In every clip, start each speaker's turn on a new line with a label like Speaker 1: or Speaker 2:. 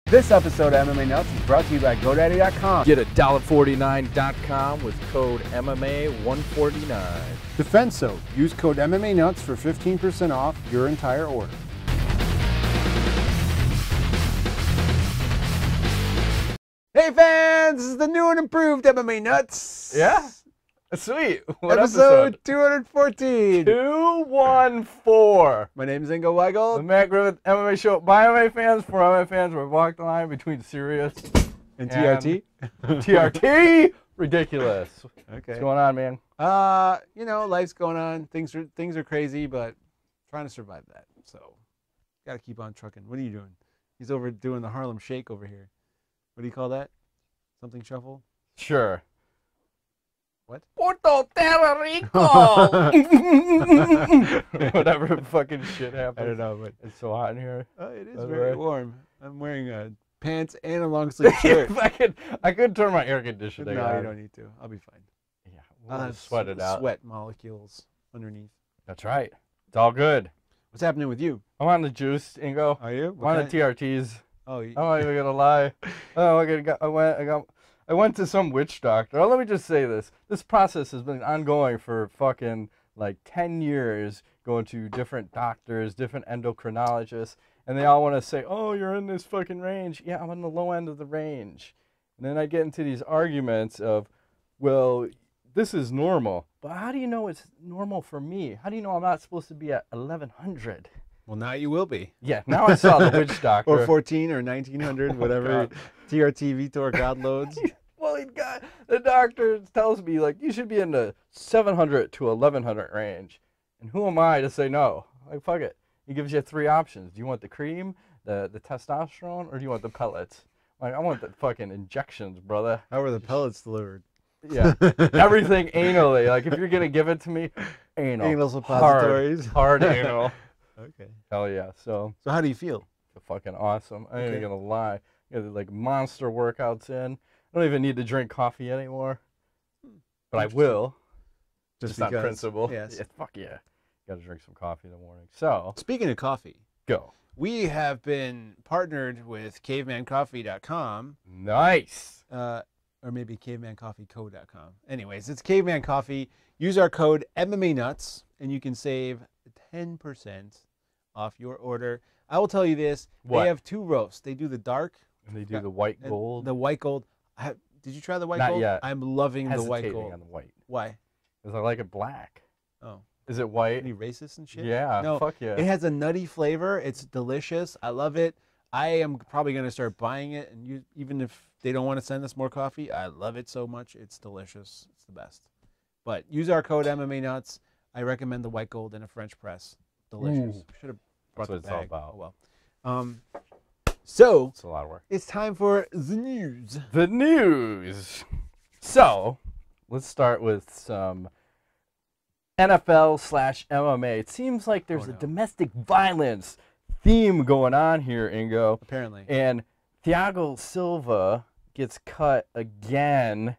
Speaker 1: This episode of MMA Nuts is brought to you by GoDaddy.com.
Speaker 2: Get $1.49.com with code MMA149.
Speaker 1: Defend so. Use code MMA Nuts for 15% off your entire order. Hey fans, this is the new and improved MMA Nuts.
Speaker 2: Yeah? Sweet. What
Speaker 1: episode 214.
Speaker 2: 214.
Speaker 1: My name is Ingo Weigel.
Speaker 2: The Matt Griffith MMA show by MMA fans, for MMA fans. We've walked the line between serious
Speaker 1: and TRT.
Speaker 2: TRT. Ridiculous.
Speaker 1: Okay.
Speaker 2: What's going on, man?
Speaker 1: You know, life's going on. Things are crazy, but trying to survive that. So, got to keep on trucking. What are you doing? He's over doing the Harlem Shake over here. What do you call that? Something shuffle?
Speaker 2: Sure.
Speaker 1: What?
Speaker 2: Puerto Rico. Whatever fucking shit happens.
Speaker 1: I don't know, but
Speaker 2: it's so hot in here.
Speaker 1: It is very warm. I'm wearing pants and a long sleeve shirt.
Speaker 2: I could turn my air conditioning on.
Speaker 1: No, you don't need to. I'll be fine.
Speaker 2: Yeah,
Speaker 1: I'll have
Speaker 2: sweat it out.
Speaker 1: Sweat molecules underneath.
Speaker 2: That's right. It's all good.
Speaker 1: What's happening with you?
Speaker 2: I'm on the juice, Ingo.
Speaker 1: Are you?
Speaker 2: I'm on the TRTs.
Speaker 1: Oh,
Speaker 2: I'm not even gonna lie. I went to some witch doctor. Oh, let me just say this. This process has been ongoing for fucking like 10 years, going to different doctors, different endocrinologists, and they all want to say, oh, you're in this fucking range. Yeah, I'm on the low end of the range. And then I get into these arguments of, well, this is normal. But how do you know it's normal for me? How do you know I'm not supposed to be at 1100?
Speaker 1: Well, now you will be.
Speaker 2: Yeah, now I saw the witch doctor.
Speaker 1: Or 14 or 1900, whatever TRT Vitor God loads.
Speaker 2: Well, the doctor tells me, like, you should be in the 700 to 1100 range. And who am I to say no? Like, fuck it. He gives you 3 options. Do you want the cream, the testosterone, or do you want the pellets? Like, I want the fucking injections, brother.
Speaker 1: How are the pellets delivered?
Speaker 2: Yeah. Everything anally. Like, if you're going to give it to me, anal.
Speaker 1: Anal suppositories.
Speaker 2: Hard anal.
Speaker 1: Okay.
Speaker 2: Hell yeah. So
Speaker 1: how do you feel?
Speaker 2: Fucking awesome. I ain't gonna lie. I got like monster workouts in. I don't even need to drink coffee anymore. But I will. Just on principle.
Speaker 1: Yes.
Speaker 2: Yeah, fuck yeah. Gotta drink some coffee in the morning. So
Speaker 1: speaking of coffee,
Speaker 2: go.
Speaker 1: We have been partnered with cavemancoffee.com.
Speaker 2: Nice.
Speaker 1: Or maybe cavemancoffeeco.com. Anyways, it's Caveman Coffee. Use our code MMANUTS and you can save 10% off your order. I will tell you this.
Speaker 2: What?
Speaker 1: They have 2 roasts. They do the dark.
Speaker 2: And they do the white gold.
Speaker 1: The white gold. Did you try the white
Speaker 2: Not
Speaker 1: gold?
Speaker 2: yet.
Speaker 1: I'm loving the white gold.
Speaker 2: On the white.
Speaker 1: Why?
Speaker 2: Because I like it black.
Speaker 1: Oh.
Speaker 2: Is it white?
Speaker 1: Any racist and shit?
Speaker 2: Yeah.
Speaker 1: No,
Speaker 2: fuck yeah.
Speaker 1: It has a nutty flavor. It's delicious. I love it. I am probably going to start buying it. And even if they don't want to send us more coffee, I love it so much. It's delicious. It's the best. But use our code MMANUTS. I recommend the white gold and a French press. Delicious. Should have brought the bag.
Speaker 2: That's what it's all about.
Speaker 1: Oh, well. So
Speaker 2: it's a lot of work.
Speaker 1: It's time for the news.
Speaker 2: The news. So let's start with some NFL/MMA. It seems like there's a domestic violence theme going on here, Ingo.
Speaker 1: Apparently.
Speaker 2: And Thiago Silva gets cut again.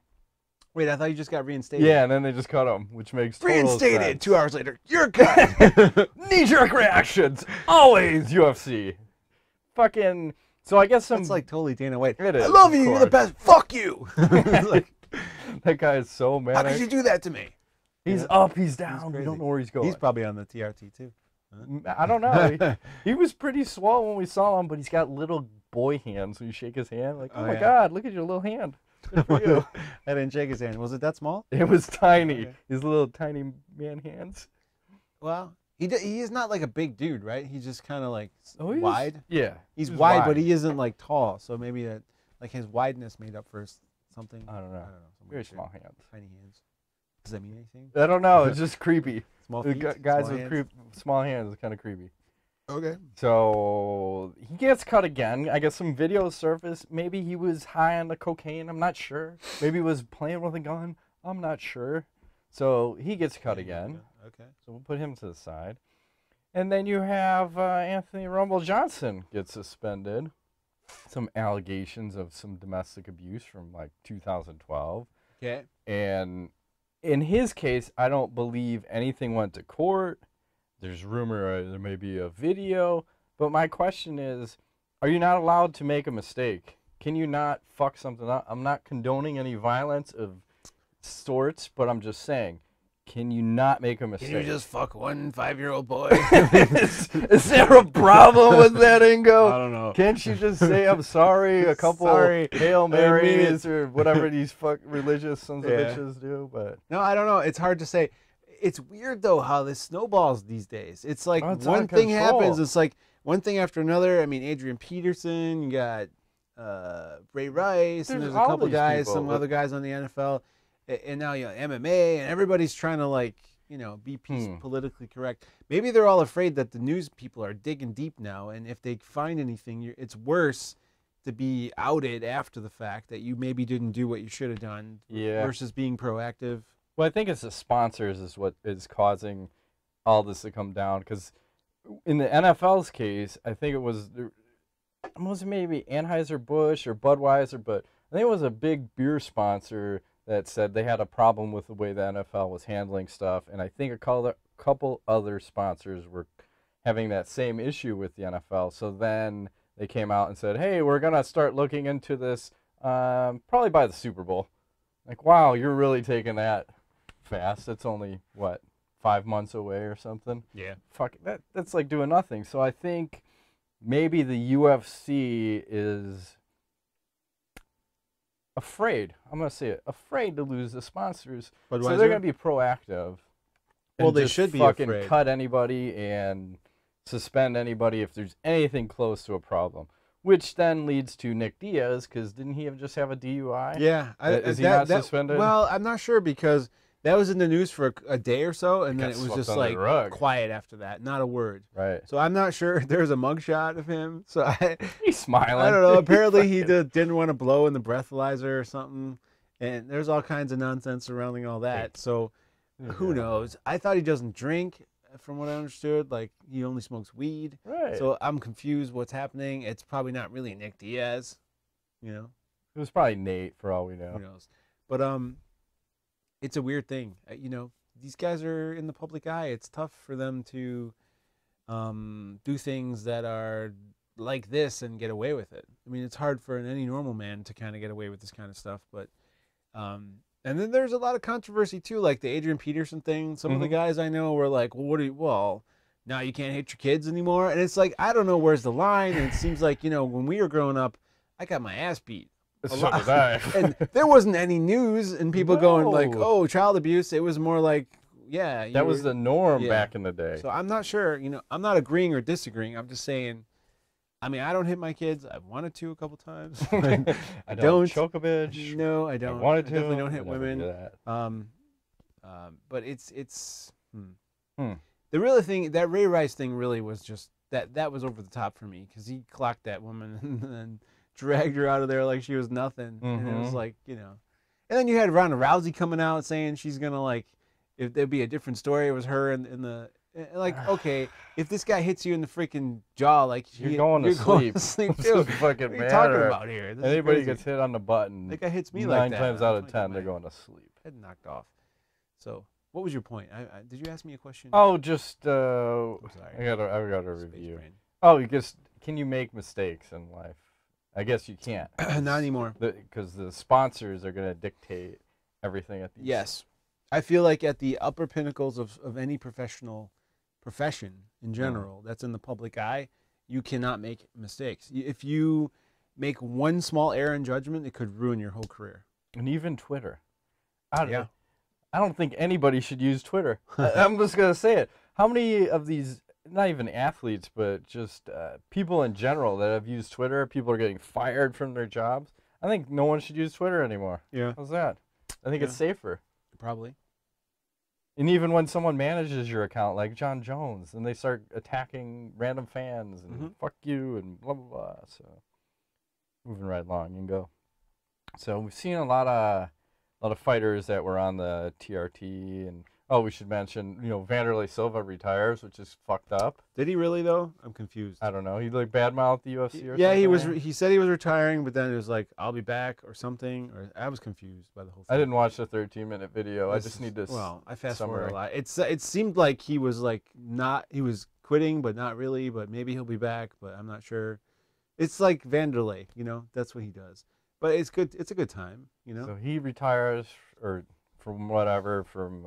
Speaker 1: Wait, I thought you just got reinstated.
Speaker 2: Yeah, and then they just cut him, which makes total sense.
Speaker 1: 2 hours later, you're cut.
Speaker 2: Knee-jerk reactions. Always UFC. Fucking. So I guess
Speaker 1: That's like totally Dana White.
Speaker 2: It is.
Speaker 1: I love you. You're the best. Fuck you.
Speaker 2: Like, that guy is so mad.
Speaker 1: How could you do that to me?
Speaker 2: He's up. He's down. We don't know where he's going.
Speaker 1: He's probably on the TRT too.
Speaker 2: Huh? I don't know. He was pretty swole when we saw him, but he's got little boy hands. So you shake his hand, like, oh my God, look at your little hand. Good for you.
Speaker 1: I didn't shake his hand. Was it that small?
Speaker 2: It was tiny. Okay. His little tiny man hands.
Speaker 1: Well, he is not like a big dude, right? He's just kind of like wide.
Speaker 2: Yeah.
Speaker 1: He's wide, but he isn't like tall. So maybe that, like his wideness made up for something.
Speaker 2: I don't know. Very small hands.
Speaker 1: Tiny hands. Does that mean anything?
Speaker 2: I don't know. It's just creepy.
Speaker 1: Small feet?
Speaker 2: Guys with small hands is kind of creepy.
Speaker 1: Okay.
Speaker 2: So he gets cut again. I guess some videos surfaced. Maybe he was high on the cocaine. I'm not sure. Maybe he was playing with a gun. I'm not sure. So he gets cut again.
Speaker 1: Okay.
Speaker 2: So we'll put him to the side. And then you have Anthony Rumble Johnson gets suspended. Some allegations of some domestic abuse from like 2012.
Speaker 1: Okay.
Speaker 2: And in his case, I don't believe anything went to court. There's rumor there may be a video. But my question is, Are you not allowed to make a mistake? Can you not fuck something up? I'm not condoning any violence of sorts, but I'm just saying, can you not make a mistake?
Speaker 1: Can you just fuck one 5-year-old boy?
Speaker 2: is there a problem with that, Ingo?
Speaker 1: I don't know.
Speaker 2: Can't you just say I'm sorry a couple Hail Marys or whatever these religious sons of bitches do? But
Speaker 1: no, I don't know. It's hard to say. It's weird though how this snowballs these days. It's like one thing happens, it's like one thing after another. I mean, Adrian Peterson, you got Ray Rice, and there's a couple guys, some other guys on the NFL, and now MMA, and everybody's trying to like be politically correct. Maybe they're all afraid that the news people are digging deep now, and if they find anything, it's worse to be outed after the fact that you maybe didn't do what you should have done versus being proactive.
Speaker 2: Well, I think it's the sponsors is what is causing all this to come down. Because in the NFL's case, I think it was maybe Anheuser-Busch or Budweiser, but I think it was a big beer sponsor that said they had a problem with the way the NFL was handling stuff. And I think a couple other sponsors were having that same issue with the NFL. So then they came out and said, hey, we're going to start looking into this probably by the Super Bowl. Like, wow, you're really taking that fast. It's only what, 5 months away or something.
Speaker 1: Yeah,
Speaker 2: fuck that's like doing nothing. So I think maybe the UFC is afraid, I'm gonna say it, afraid to lose the sponsors.
Speaker 1: Budweiser?
Speaker 2: So they're gonna be proactive.
Speaker 1: Well, they should be
Speaker 2: fucking
Speaker 1: afraid.
Speaker 2: Cut anybody and suspend anybody if there's anything close to a problem. Which then leads to Nick Diaz, because didn't he just have a DUI?
Speaker 1: Yeah.
Speaker 2: Is he not suspended?
Speaker 1: Well, I'm not sure because that was in the news for a day or so, and then it was just like quiet after that. Not a word.
Speaker 2: Right.
Speaker 1: So I'm not sure. There's a mugshot of him. So
Speaker 2: he's smiling.
Speaker 1: I don't know. Apparently he didn't want to blow in the breathalyzer or something. And there's all kinds of nonsense surrounding all that. So who knows? I thought he doesn't drink. From what I understood, like he only smokes weed.
Speaker 2: Right.
Speaker 1: So I'm confused what's happening. It's probably not really Nick Diaz,
Speaker 2: It was probably Nate for all we know.
Speaker 1: Who knows? But it's a weird thing. These guys are in the public eye. It's tough for them to do things that are like this and get away with it. I mean, it's hard for any normal man to kind of get away with this kind of stuff, but and then there's a lot of controversy too, like the Adrian Peterson thing. Some of the guys I know were like, well, now you can't hit your kids anymore. And it's like, I don't know where's the line. And it seems like, when we were growing up, I got my ass beat.
Speaker 2: So did I.
Speaker 1: And there wasn't any news and people going like, oh, child abuse. It was more like, that
Speaker 2: was the norm back in the day.
Speaker 1: So I'm not sure, I'm not agreeing or disagreeing. I'm just saying, I mean, I don't hit my kids. I've wanted to a couple times.
Speaker 2: I don't choke a bitch.
Speaker 1: No, I don't.
Speaker 2: I wanted to.
Speaker 1: I definitely don't hit women.
Speaker 2: That.
Speaker 1: But it's the real thing. That Ray Rice thing really was just that was over the top for me because he clocked that woman and then dragged her out of there like she was nothing. And it was like And then you had Ronda Rousey coming out saying she's gonna if there'd be a different story, it was her in the. Okay, if this guy hits you in the freaking jaw,
Speaker 2: you're going to sleep.
Speaker 1: Too.
Speaker 2: Fucking
Speaker 1: what are you talking about here?
Speaker 2: Anybody gets hit on the button,
Speaker 1: that guy hits me like that.
Speaker 2: 9 times out of 10, they're going to sleep.
Speaker 1: Head knocked off. So, what was your point? Did you ask me a question?
Speaker 2: Oh, just
Speaker 1: I'm sorry.
Speaker 2: I got a review. Oh, can you make mistakes in life? I guess you can't.
Speaker 1: Not anymore.
Speaker 2: Because the sponsors are going to dictate everything at these.
Speaker 1: Yes, I feel like at the upper pinnacles of any profession in general that's in the public eye, you cannot make mistakes. If you make one small error in judgment, it could ruin your whole career.
Speaker 2: And even Twitter. I don't think anybody should use Twitter. I'm just going to say it. How many of these, not even athletes, but just people in general that have used Twitter, people are getting fired from their jobs? I think no one should use Twitter anymore.
Speaker 1: Yeah.
Speaker 2: How's that? I think it's safer.
Speaker 1: Probably.
Speaker 2: And even when someone manages your account, like John Jones, and they start attacking random fans and fuck you and blah, blah, blah. So, moving right along, you can go. So, we've seen a lot of fighters that were on the TRT. And, we should mention, Vanderlei Silva retires, which is fucked up.
Speaker 1: Did he really, though? I'm confused.
Speaker 2: I don't know. He badmouthed the UFC or something?
Speaker 1: Yeah, he said he was retiring, but then it was like, I'll be back or something. Or I was confused by the whole thing.
Speaker 2: I didn't watch the 13-minute video. I just need this.
Speaker 1: Well, I fast forward a lot. It seemed like he was he was quitting, but not really. But maybe he'll be back, but I'm not sure. It's like Vanderlei, you know. That's what he does. But it's good. It's a good time, you know.
Speaker 2: So he retires or from whatever from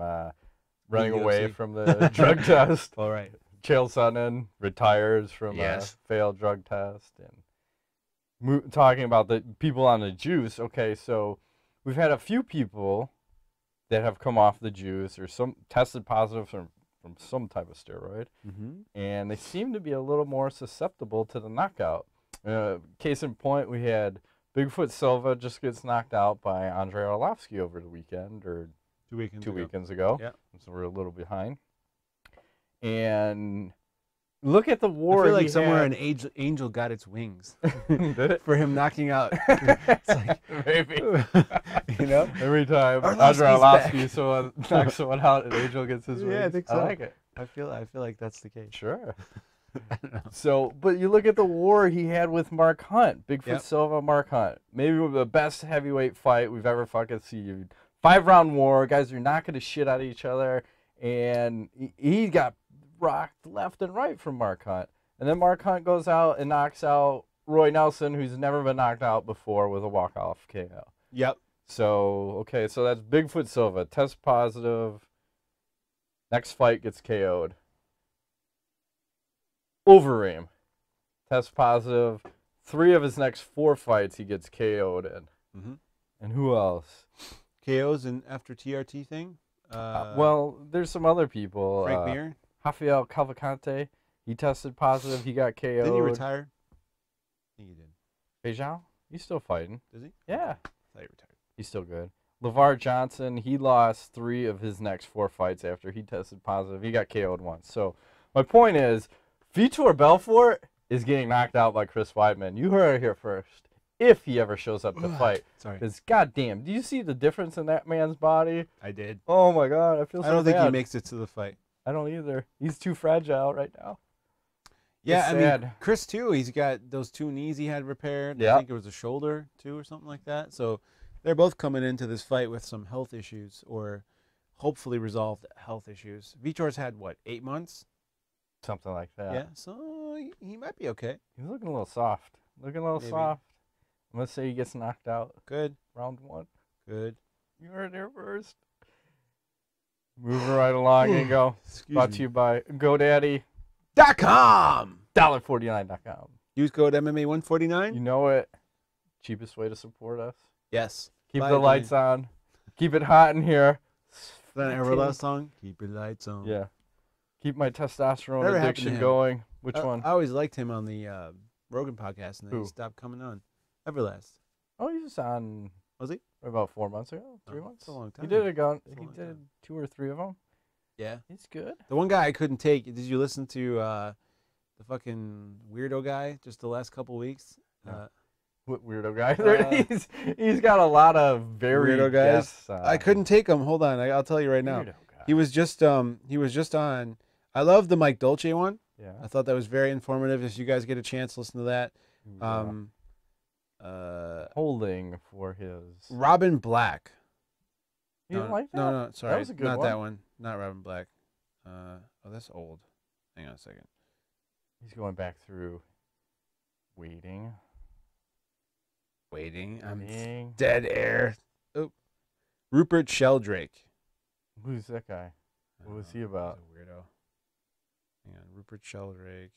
Speaker 2: running away
Speaker 1: UFC.
Speaker 2: from the drug test.
Speaker 1: All right.
Speaker 2: Chael Sonnen retires from
Speaker 1: Yes.
Speaker 2: a failed drug test, and talking about the people on the juice. Okay, so we've had a few people that have come off the juice or some tested positive from some type of steroid, and they seem to be a little more susceptible to the knockout. Case in point, we had Bigfoot Silva just gets knocked out by Andrei Arlovsky over the weekend, or
Speaker 1: 2
Speaker 2: weekends ago.
Speaker 1: Yeah.
Speaker 2: So we're a little behind. And look at the war.
Speaker 1: I feel like
Speaker 2: he
Speaker 1: somewhere
Speaker 2: had.
Speaker 1: an angel got its wings
Speaker 2: Did it?
Speaker 1: for him knocking out. It's like,
Speaker 2: Maybe.
Speaker 1: you know.
Speaker 2: Every time
Speaker 1: Arlovsky's
Speaker 2: Andrei
Speaker 1: back.
Speaker 2: Arlovsky someone knocks someone out, an angel gets his wings.
Speaker 1: Yeah, I think so.
Speaker 2: I like it.
Speaker 1: I feel like that's the case.
Speaker 2: Sure.
Speaker 1: I don't know.
Speaker 2: So, but you look at the war he had with Mark Hunt, Bigfoot
Speaker 1: Yep.
Speaker 2: Silva, Mark Hunt. Maybe the best heavyweight fight we've ever fucking seen. 5-round war. Guys are knocking the shit out of each other. And he got rocked left and right from Mark Hunt. And then Mark Hunt goes out and knocks out Roy Nelson, who's never been knocked out before, with a walk-off KO.
Speaker 1: Yep.
Speaker 2: So, okay, so that's Bigfoot Silva. Test positive. Next fight gets KO'd. Overeem. Test positive. 3 of his next 4 fights he gets KO'd in. And who else?
Speaker 1: KOs and after TRT thing.
Speaker 2: Well, there's some other people.
Speaker 1: Frank Mir.
Speaker 2: Rafael Cavalcante. He tested positive. He got KO'd.
Speaker 1: Didn't he retire? I think he did.
Speaker 2: Beijing? He's still fighting.
Speaker 1: Does he?
Speaker 2: Yeah.
Speaker 1: I thought he retired.
Speaker 2: He's still good. LeVar Johnson, he lost 3 of his next 4 fights after he tested positive. He got KO'd once. So my point is, Vitor Belfort is getting knocked out by Chris Weidman. You heard it here first. If he ever shows up to fight.
Speaker 1: Sorry.
Speaker 2: Because, goddamn, do you see the difference in that man's body?
Speaker 1: I did.
Speaker 2: Oh, my God. I feel so
Speaker 1: I don't think
Speaker 2: bad.
Speaker 1: he makes it to the fight.
Speaker 2: I don't either. He's too fragile right now.
Speaker 1: Yeah,
Speaker 2: It's
Speaker 1: I
Speaker 2: sad.
Speaker 1: mean, Chris too. He's got those 2 knees he had repaired.
Speaker 2: Yeah.
Speaker 1: I think it was a shoulder too, or something like that. So they're both coming into this fight with some health issues, or hopefully resolved health issues. Vitor's had what, 8 months?
Speaker 2: Something like that.
Speaker 1: Yeah. So he might be okay.
Speaker 2: He's looking a little soft. Looking a little
Speaker 1: Maybe.
Speaker 2: soft. I'm going to say he gets knocked out
Speaker 1: Good.
Speaker 2: round 1.
Speaker 1: Good.
Speaker 2: You heard it here first. Moving right along and go.
Speaker 1: Excuse
Speaker 2: Brought
Speaker 1: me.
Speaker 2: to you by GoDaddy.
Speaker 1: .com.
Speaker 2: $1.49.com.
Speaker 1: Use code MMA149.
Speaker 2: You know it. Cheapest way to support us.
Speaker 1: Yes.
Speaker 2: Keep
Speaker 1: Buy
Speaker 2: the
Speaker 1: a
Speaker 2: lights on. Keep it hot in here.
Speaker 1: That Everlast song. Keep your lights on.
Speaker 2: Yeah. Keep my testosterone
Speaker 1: Never happened to
Speaker 2: addiction
Speaker 1: him.
Speaker 2: going. Which one?
Speaker 1: I always liked him on the Rogan podcast, and then
Speaker 2: Who?
Speaker 1: he stopped coming on. Everlast.
Speaker 2: Oh, he was on
Speaker 1: Was he?
Speaker 2: about 4 months ago. 3
Speaker 1: Oh,
Speaker 2: months.
Speaker 1: that's a long time.
Speaker 2: He did
Speaker 1: That's a
Speaker 2: He
Speaker 1: long
Speaker 2: did
Speaker 1: time.
Speaker 2: 2 or 3 of them.
Speaker 1: Yeah.
Speaker 2: He's good.
Speaker 1: The one guy I couldn't take. Did you listen to the fucking weirdo guy just the last couple weeks?
Speaker 2: No. What weirdo guy? He's got a lot of very
Speaker 1: Weirdo guys?
Speaker 2: guests,
Speaker 1: I couldn't take him. Hold on, I'll tell you right now.
Speaker 2: Weirdo guy.
Speaker 1: He was just on. I love the Mike Dolce one.
Speaker 2: Yeah.
Speaker 1: I thought that was very informative. If you guys get a chance, listen to that.
Speaker 2: Holding for his.
Speaker 1: Robin Black.
Speaker 2: You didn't like that?
Speaker 1: No, sorry,
Speaker 2: was a good
Speaker 1: not
Speaker 2: one.
Speaker 1: that one. Not Robin Black. Oh, that's old. Hang on a second.
Speaker 2: He's going back through. Waiting.
Speaker 1: I'm
Speaker 2: Waiting.
Speaker 1: dead air. Oh, Rupert Sheldrake.
Speaker 2: Who's that guy? What was he about?
Speaker 1: He's a weirdo. Hang on, Rupert Sheldrake.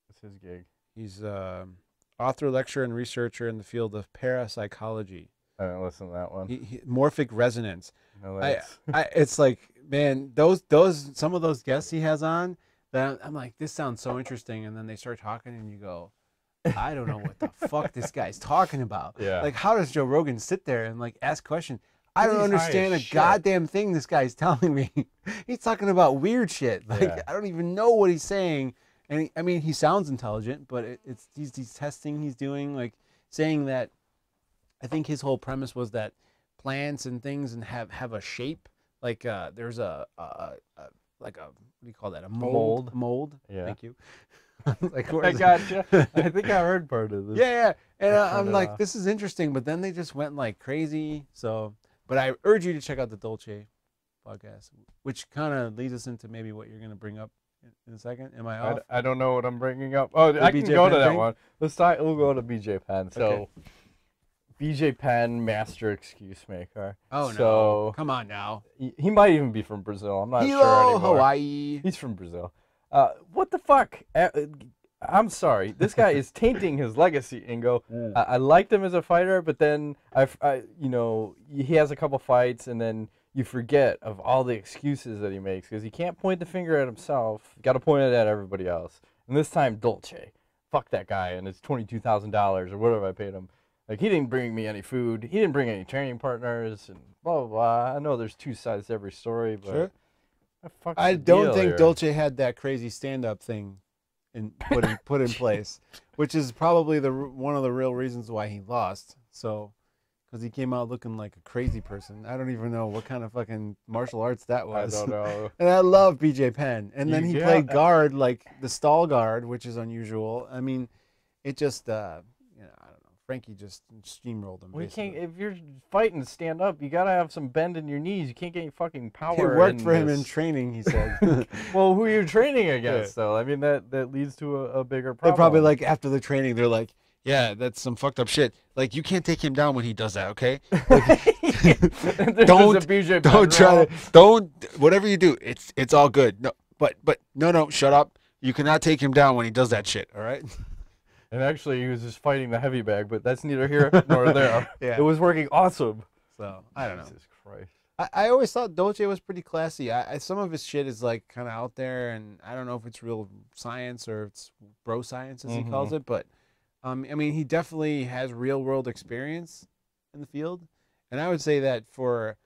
Speaker 2: What's his gig?
Speaker 1: He's author, lecturer, and researcher in the field of parapsychology.
Speaker 2: I didn't listen to that one.
Speaker 1: Morphic resonance.
Speaker 2: No,
Speaker 1: It's like, man, some of those guests he has on, that I'm like, this sounds so interesting, and then they start talking, and you go, I don't know what the fuck this guy's talking about.
Speaker 2: Yeah.
Speaker 1: Like, how does Joe Rogan sit there and like ask questions? I don't
Speaker 2: He's high
Speaker 1: understand a
Speaker 2: as shit.
Speaker 1: goddamn thing this guy's telling me. He's talking about weird shit. Like,
Speaker 2: Yeah.
Speaker 1: I don't even know what he's saying. And I mean, he sounds intelligent, but it's these testing he's doing, like saying that. I think his whole premise was that plants and things and have a shape. Like there's like a what do you call that? A mold. Mold.
Speaker 2: Yeah.
Speaker 1: Thank you. Like,
Speaker 2: I gotcha. I think I heard part of this.
Speaker 1: yeah. And I'm
Speaker 2: turned it
Speaker 1: like,
Speaker 2: off.
Speaker 1: this is interesting, but then they just went like crazy. So, but I urge you to check out the Dolce podcast, which kind of leads us into maybe what you're going to bring up in a second. Am I off?
Speaker 2: I don't know what I'm bringing up. Oh,
Speaker 1: The
Speaker 2: I can
Speaker 1: BJ
Speaker 2: go
Speaker 1: Penn
Speaker 2: to that
Speaker 1: thing?
Speaker 2: one. Let's start. We'll go to BJ Penn. So,
Speaker 1: Okay.
Speaker 2: BJ Penn, master excuse maker.
Speaker 1: Oh, no.
Speaker 2: So
Speaker 1: Come on now.
Speaker 2: he might even be from Brazil. I'm not sure
Speaker 1: Hello,
Speaker 2: anymore.
Speaker 1: Hawaii.
Speaker 2: He's from Brazil. What the fuck? I'm sorry. This guy is tainting his legacy, Ingo. I liked him as a fighter, but then you know, he has a couple fights, and then you forget of all the excuses that he makes because he can't point the finger at himself. Got to point it at everybody else. And this time, Dolce, fuck that guy and his $22,000 or whatever I paid him. Like, he didn't bring me any food. He didn't bring any training partners, and blah blah blah. I know there's two sides to every story, but
Speaker 1: Sure.
Speaker 2: I
Speaker 1: don't think Dolce had that crazy stand-up thing put in place, which is probably one of the real reasons why he lost. So, because he came out looking like a crazy person. I don't even know what kind of fucking martial arts that was.
Speaker 2: I don't know.
Speaker 1: And I love BJ Penn. And then he
Speaker 2: Yeah.
Speaker 1: played guard, like the stall guard, which is unusual. I mean, it just, you know, I don't know. Frankie just steamrolled him.
Speaker 2: Well, you
Speaker 1: basically.
Speaker 2: can't, if you're fighting to stand up, you gotta have some bend in your knees. You can't get any fucking power.
Speaker 1: It worked
Speaker 2: in
Speaker 1: for him
Speaker 2: this.
Speaker 1: in training, he said.
Speaker 2: Well, who are you training against, though? I mean, that leads to a bigger problem.
Speaker 1: They're probably like, after the training, they're like, yeah, that's some fucked up shit. Like, you can't take him down when he does that, okay? Don't whatever you do, it's all good. No, but no, shut up. You cannot take him down when he does that shit, all right?
Speaker 2: And actually, he was just fighting the heavy bag, but that's neither here nor there.
Speaker 1: Yeah.
Speaker 2: It was working awesome.
Speaker 1: So, I don't know.
Speaker 2: Jesus Christ.
Speaker 1: I always thought Dolce was pretty classy. Some of his shit is like kind of out there, and I don't know if it's real science or it's bro science as he calls it. But I mean, he definitely has real world experience in the field, and I would say that for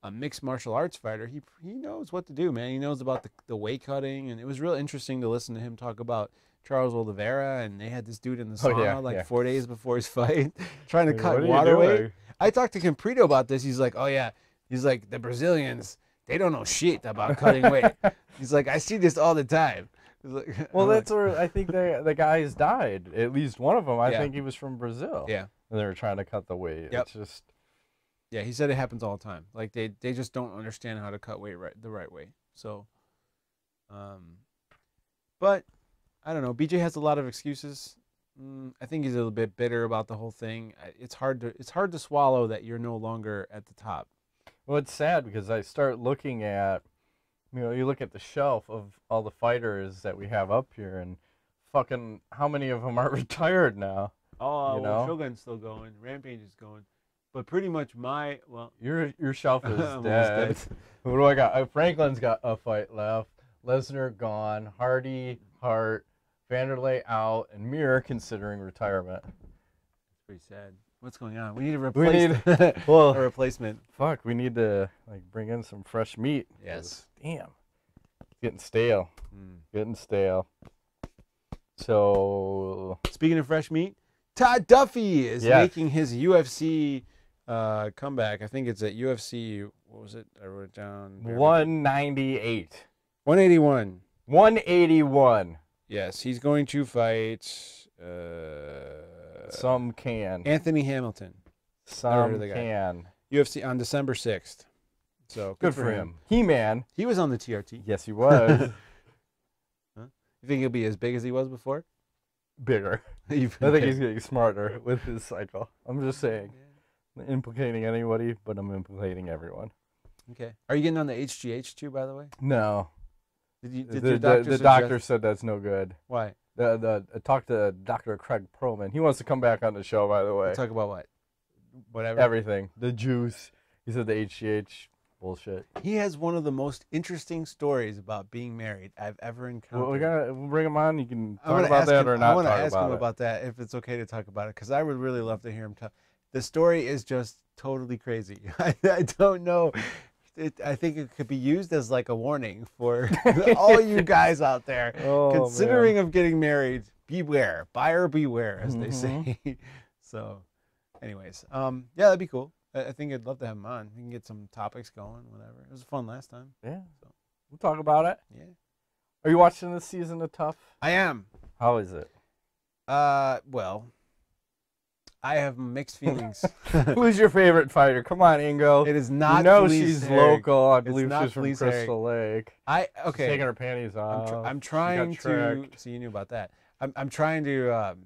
Speaker 1: a mixed martial arts fighter, he knows what to do, man. He knows about the weight cutting, and it was real interesting to listen to him talk about Charles Oliveira, and they had this dude in the sauna 4 days before his fight trying to cut water weight. I talked to Camprito about this. He's like, oh yeah. He's like, the Brazilians, they don't know shit about cutting weight. He's like, I see this all the time. Like,
Speaker 2: well, that's where I think the guys died. At least one of them, I think he was from Brazil.
Speaker 1: Yeah.
Speaker 2: And they were trying to cut the weight.
Speaker 1: Yep.
Speaker 2: It's just...
Speaker 1: Yeah, he said it happens all the time. Like, they just don't understand how to cut weight the right way. So, but, I don't know. BJ has a lot of excuses. I think he's a little bit bitter about the whole thing. It's hard to swallow that you're no longer at the top.
Speaker 2: Well, it's sad because I start looking at, you know, you look at the shelf of all the fighters that we have up here, and fucking how many of them are retired now?
Speaker 1: Oh,
Speaker 2: you
Speaker 1: well,
Speaker 2: know?
Speaker 1: Shogun's still going. Rampage is going. But pretty much
Speaker 2: Your shelf is
Speaker 1: I'm
Speaker 2: dead.
Speaker 1: almost
Speaker 2: What do I got? Franklin's got a fight left. Lesnar gone. Hardy, Hart, Vanderlei out, and Mir considering retirement.
Speaker 1: It's pretty sad. What's going on? We need a a replacement.
Speaker 2: Fuck, we need to bring in some fresh meat.
Speaker 1: Yes.
Speaker 2: Damn. It's getting stale. Getting stale. So,
Speaker 1: speaking of fresh meat, Todd Duffy is making his UFC comeback. I think it's at UFC. What was it? I wrote it down.
Speaker 2: 198.
Speaker 1: 181.
Speaker 2: 181.
Speaker 1: Yes, he's going to fight Anthony Hamilton. UFC on December 6th. So
Speaker 2: good for him. He-Man.
Speaker 1: He was on the TRT.
Speaker 2: Yes, he was.
Speaker 1: Huh? You think he'll be as big as he was before?
Speaker 2: Bigger. I think he's getting smarter with his cycle. I'm just saying. Not implicating anybody, but I'm implicating everyone.
Speaker 1: Okay. Are you getting on the HGH too, by the way?
Speaker 2: No.
Speaker 1: The
Speaker 2: doctor said that's no good.
Speaker 1: Why?
Speaker 2: I talked to Dr. Craig Perlman. He wants to come back on the show, by the way.
Speaker 1: Talk about what? Whatever.
Speaker 2: Everything. The juice. He said the HGH bullshit.
Speaker 1: He has one of the most interesting stories about being married I've ever encountered.
Speaker 2: Well, we'll bring him on. You can talk about that or not.
Speaker 1: I want to ask him about that if it's okay to talk about it, because I would really love to hear him talk. The story is just totally crazy. I don't know. I think it could be used as like a warning for all you guys out there considering of getting married. Beware, buyer beware, as they say. So, anyways, yeah, that'd be cool. I think I'd love to have him on. We can get some topics going, whatever. It was fun last time.
Speaker 2: Yeah, so we'll talk about it.
Speaker 1: Yeah.
Speaker 2: Are you watching this season of TUF?
Speaker 1: I am.
Speaker 2: How is it?
Speaker 1: Well, I have mixed feelings.
Speaker 2: Who's your favorite fighter? Come on, Ingo.
Speaker 1: It is not.
Speaker 2: You know
Speaker 1: Felice
Speaker 2: she's
Speaker 1: Herrig.
Speaker 2: local. I
Speaker 1: It's
Speaker 2: believe
Speaker 1: not
Speaker 2: she's from
Speaker 1: Felice
Speaker 2: Crystal Lake. She's
Speaker 1: Okay.
Speaker 2: taking her panties off.
Speaker 1: I'm
Speaker 2: She
Speaker 1: trying
Speaker 2: got
Speaker 1: to.
Speaker 2: tricked.
Speaker 1: So you knew about that. I'm trying to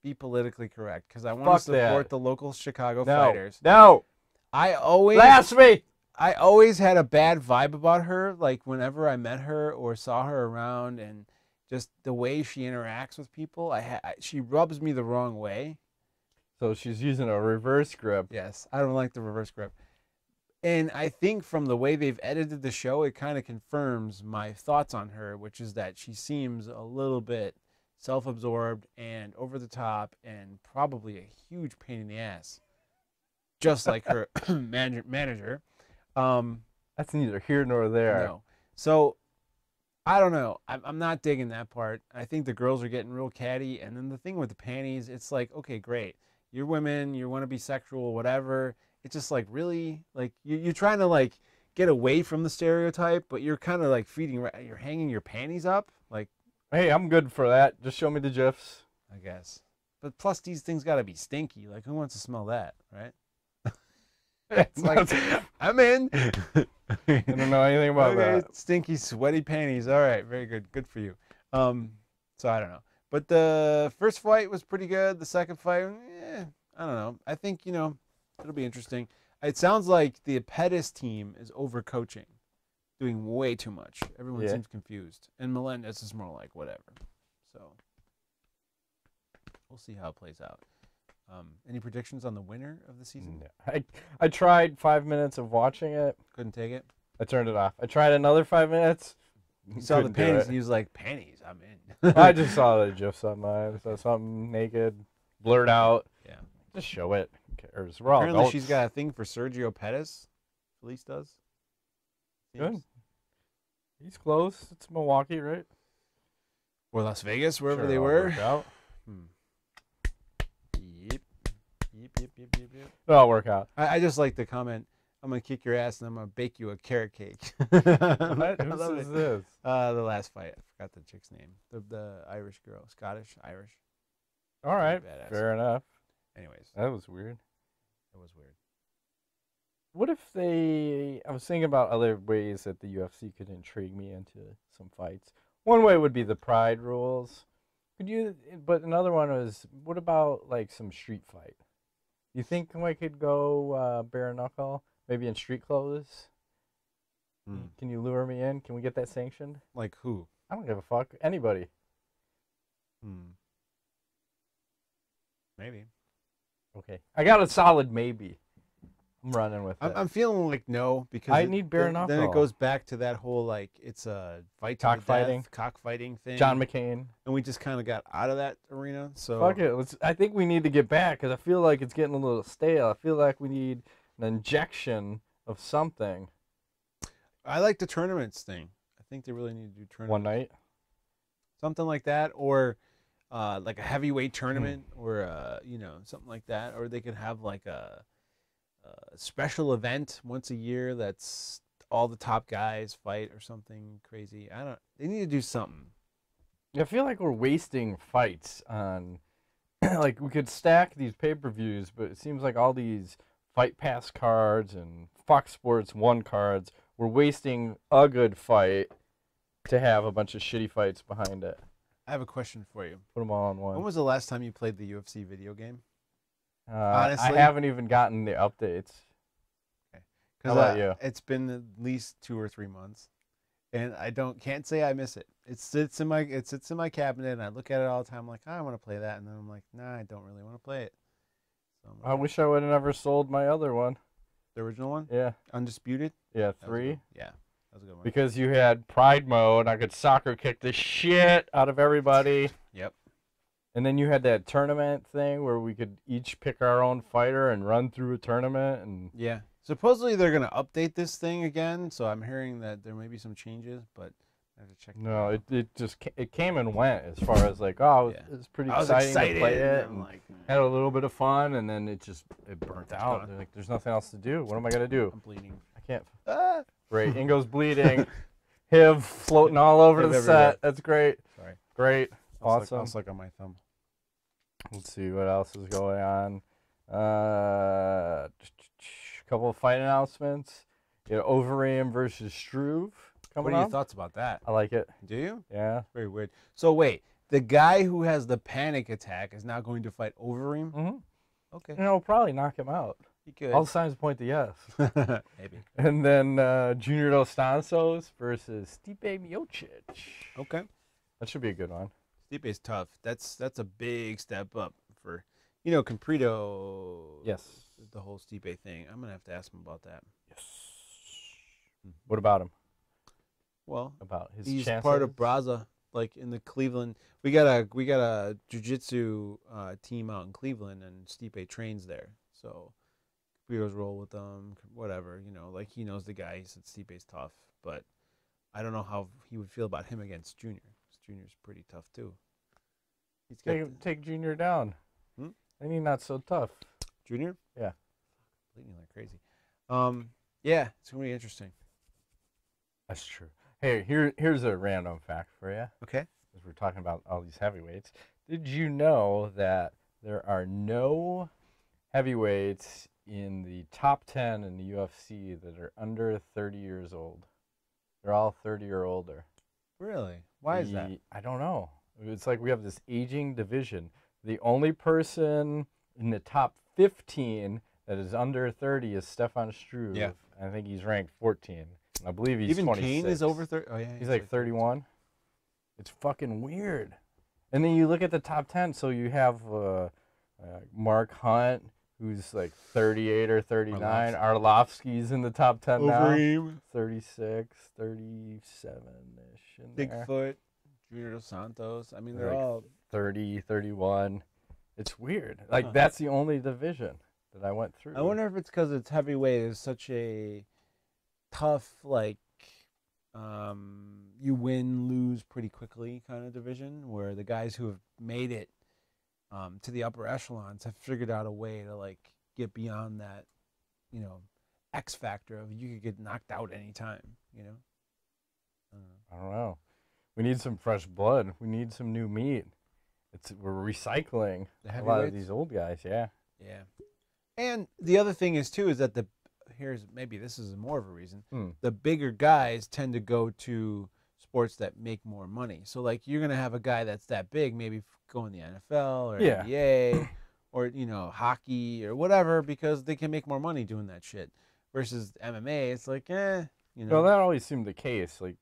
Speaker 1: be politically correct because I want
Speaker 2: Fuck
Speaker 1: to support
Speaker 2: that.
Speaker 1: the local Chicago
Speaker 2: No.
Speaker 1: fighters.
Speaker 2: No.
Speaker 1: I always
Speaker 2: Blasphemy.
Speaker 1: I always had a bad vibe about her. Like whenever I met her or saw her around, and just the way she interacts with people, she rubs me the wrong way.
Speaker 2: So she's using a reverse grip.
Speaker 1: Yes, I don't like the reverse grip. And I think from the way they've edited the show, it kind of confirms my thoughts on her, which is that she seems a little bit self-absorbed and over the top and probably a huge pain in the ass, just like her manager.
Speaker 2: That's neither here nor there.
Speaker 1: No. So, I don't know. I'm not digging that part. I think the girls are getting real catty. And then the thing with the panties, it's like, okay, great. You're women, you want to be sexual, whatever. It's just like, really? Like, you're trying to, like, get away from the stereotype, but you're kind of, like, you're hanging your panties up. Like,
Speaker 2: Hey, I'm good for that. Just show me the GIFs.
Speaker 1: I guess. But plus, these things got to be stinky. Like, who wants to smell that, right? It's like, I'm in.
Speaker 2: I don't know anything about that.
Speaker 1: Stinky, sweaty panties. All right, very good. Good for you. So I don't know. But the first fight was pretty good. The second fight, I don't know. I think, it'll be interesting. It sounds like the Pettis team is overcoaching, doing way too much. Everyone seems confused. And Melendez is more like whatever. So we'll see how it plays out. Any predictions on the winner of the season?
Speaker 2: I tried 5 minutes of watching it.
Speaker 1: Couldn't take it.
Speaker 2: I turned it off. I tried another 5 minutes.
Speaker 1: You saw the panties and he was like, panties, I'm in.
Speaker 2: I just saw the GIFs online. Saw something naked, blurred out.
Speaker 1: Yeah.
Speaker 2: Just show it. Who cares? We're all
Speaker 1: Apparently
Speaker 2: adults.
Speaker 1: she's got a thing for Sergio Pettis. Felice does.
Speaker 2: Good. He's close. It's Milwaukee, right?
Speaker 1: Or Las Vegas, wherever
Speaker 2: Sure,
Speaker 1: they
Speaker 2: it'll
Speaker 1: were.
Speaker 2: work out.
Speaker 1: Yep.
Speaker 2: It'll work out.
Speaker 1: I just like the comment, I'm going to kick your ass and I'm going to bake you a carrot cake.
Speaker 2: What? Who is this?
Speaker 1: The last fight. I forgot the chick's name. The Irish girl. Scottish, Irish.
Speaker 2: All right.
Speaker 1: Badass.
Speaker 2: Fair enough.
Speaker 1: Anyways.
Speaker 2: That was weird.
Speaker 1: That was weird.
Speaker 2: What if I was thinking about other ways that the UFC could intrigue me into some fights. One way would be the pride rules. But another one was, what about like some street fight? You think I could go bare knuckle, maybe in street clothes? Can you lure me in? Can we get that sanctioned?
Speaker 1: Like who?
Speaker 2: I don't give a fuck. Anybody.
Speaker 1: Maybe.
Speaker 2: Okay. I got a solid maybe. I'm running with it.
Speaker 1: I'm feeling like no, because
Speaker 2: I need bare knuckle.
Speaker 1: Then it goes back to that whole like it's a fight to the death, cockfighting thing.
Speaker 2: John McCain.
Speaker 1: And we just kind of got out of that arena. So
Speaker 2: fuck it. I think we need to get back because I feel like it's getting a little stale. I feel like we need an injection of something.
Speaker 1: I like the tournaments thing. I think they really need to do tournaments.
Speaker 2: One night.
Speaker 1: Something like that, or like a heavyweight tournament, or something like that, or they could have like a special event once a year that's all the top guys fight or something crazy. They need to do something.
Speaker 2: I feel like we're wasting fights on like we could stack these pay-per-views, but it seems like all these Fight Pass cards and Fox Sports 1 cards, we're wasting a good fight to have a bunch of shitty fights behind it.
Speaker 1: I have a question for you.
Speaker 2: Put them all on one.
Speaker 1: When was the last time you played the UFC video game?
Speaker 2: Honestly, I haven't even gotten the updates.
Speaker 1: Okay.
Speaker 2: How about you?
Speaker 1: It's been at least 2 or 3 months, and can't say I miss it. It sits in my cabinet, and I look at it all the time. I'm like, I want to play that, and then I'm like, nah, I don't really want to play it. So
Speaker 2: I wish I would have never sold my other one.
Speaker 1: The original one?
Speaker 2: Yeah.
Speaker 1: Undisputed?
Speaker 2: Yeah, 3.
Speaker 1: Yeah, that was a good one.
Speaker 2: Because you had Pride mode, I could soccer kick the shit out of everybody.
Speaker 1: Yep.
Speaker 2: And then you had that tournament thing where we could each pick our own fighter and run through a tournament. And
Speaker 1: yeah. Supposedly they're going to update this thing again, so I'm hearing that there may be some changes, but I have to check.
Speaker 2: No, it came and went as far as like, it was pretty exciting to play it and had a little bit of fun, and then it burnt out. Like, there's nothing else to do. What am I going to do?
Speaker 1: I'm bleeding.
Speaker 2: I can't. Great. Ingo's bleeding. HIV floating all over the set. That's great.
Speaker 1: Sorry.
Speaker 2: Great. Awesome.
Speaker 1: I'll suck on my thumb.
Speaker 2: Let's see what else is going on. Couple of fight announcements. You know, Overeem versus Struve coming
Speaker 1: What are your
Speaker 2: up.
Speaker 1: thoughts about that?
Speaker 2: I like it.
Speaker 1: Do you?
Speaker 2: Yeah.
Speaker 1: Very weird. So wait, the guy who has the panic attack is now going to fight Overeem?
Speaker 2: Mm-hmm.
Speaker 1: Okay.
Speaker 2: You know, probably knock him out.
Speaker 1: He could.
Speaker 2: All signs point to yes.
Speaker 1: Maybe.
Speaker 2: And then Junior Dos Santos versus Stipe Miocic.
Speaker 1: Okay.
Speaker 2: That should be a good one.
Speaker 1: Stipe's tough. That's a big step up for, you know, Comprito.
Speaker 2: Yes.
Speaker 1: The whole Stipe thing. I'm gonna have to ask him about that.
Speaker 2: Yes. What about him?
Speaker 1: Well,
Speaker 2: About his
Speaker 1: he's
Speaker 2: chances?
Speaker 1: part of Braza, like in the Cleveland. We got a jiu-jitsu team out in Cleveland, and Stipe trains there. So Comprito's roll with them, whatever. You know, like he knows the guy. He said Stipe's tough, but I don't know how he would feel about him against Junior. Because Junior's pretty tough too. He's got
Speaker 2: Take Junior down.
Speaker 1: Hmm?
Speaker 2: And he's not so tough.
Speaker 1: Junior.
Speaker 2: Yeah.
Speaker 1: Bleeding like crazy. Yeah, it's gonna be interesting.
Speaker 2: That's true. Hey, here's a random fact for you.
Speaker 1: Okay.
Speaker 2: As we're talking about all these heavyweights, did you know that there are no heavyweights in the top 10 in the UFC that are under 30 years old? They're all 30 or older.
Speaker 1: Really? Why is that?
Speaker 2: I don't know. It's like we have this aging division. The only person in the top 15 that is under 30 is Stefan Struve.
Speaker 1: Yeah.
Speaker 2: I think he's ranked 14. I believe he's
Speaker 1: Even
Speaker 2: 26.
Speaker 1: Kane is over 30. Oh yeah.
Speaker 2: He's like 31. It's fucking weird. And then you look at the top 10. So you have Mark Hunt, who's like 38 or 39. Arlovsky's in the top 10
Speaker 1: Overeem.
Speaker 2: now. 36, 37-ish in there.
Speaker 1: Bigfoot, Junior Dos Santos. I mean, they're
Speaker 2: Like
Speaker 1: all
Speaker 2: 30, 31. It's weird. Like, that's the only division that I went through.
Speaker 1: I wonder if it's because it's heavyweight is such a tough, like, you win, lose pretty quickly kind of division, where the guys who have made it to the upper echelons have figured out a way to, like, get beyond that, you know, X factor of you could get knocked out anytime, you know?
Speaker 2: I don't know. We need some fresh blood. We need some new meat. We're recycling a lot of these old guys, yeah.
Speaker 1: Yeah. And the other thing is, too, is that maybe this is more of a reason. The bigger guys tend to go to sports that make more money. So, like, you're going to have a guy that's that big, maybe go in the NFL or NBA or, you know, hockey or whatever, because they can make more money doing that shit. Versus MMA, it's like, you know.
Speaker 2: No, that always seemed the case. Like,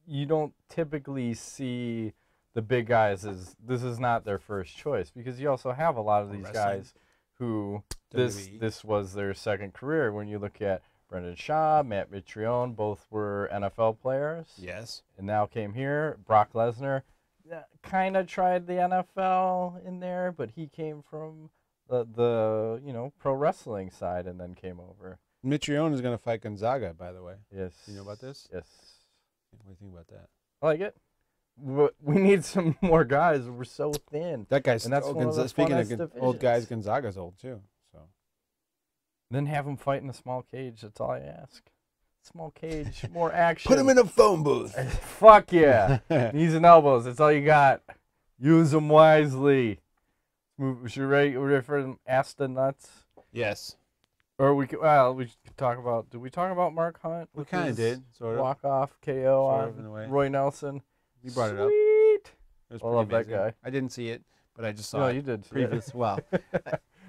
Speaker 2: you don't typically see the big guys as this is not their first choice, because you also have a lot of these guys who this was their second career. When you look at Brendan Shaw, Matt Mitrione, both were NFL players.
Speaker 1: Yes.
Speaker 2: And now came here. Brock Lesnar kind of tried the NFL in there, but he came from the you know, pro wrestling side and then came over.
Speaker 1: Mitrione is going to fight Gonzaga, by the way.
Speaker 2: Yes.
Speaker 1: You know about this?
Speaker 2: Yes.
Speaker 1: What do you think about that?
Speaker 2: I like it. We need some more guys. We're so thin.
Speaker 1: That guy's,
Speaker 2: and that's
Speaker 1: speaking of
Speaker 2: divisions.
Speaker 1: old guys, Gonzaga's old too. So
Speaker 2: then have him fight in a small cage. That's all I ask. Small cage, more action.
Speaker 1: put him in a phone booth.
Speaker 2: Fuck yeah. Knees and elbows. That's all you got. Use them wisely. We're ready for them. Ask the nuts.
Speaker 1: Yes.
Speaker 2: Or we could talk about. Did we talk about Mark Hunt?
Speaker 1: We kind of did. Sort of.
Speaker 2: Walk off KO
Speaker 1: Sort
Speaker 2: on
Speaker 1: of in a way.
Speaker 2: Roy Nelson.
Speaker 1: You brought it up.
Speaker 2: Sweet.
Speaker 1: I
Speaker 2: love that guy.
Speaker 1: I didn't see it, but I just saw
Speaker 2: No,
Speaker 1: it.
Speaker 2: you did.
Speaker 1: Previous. Well,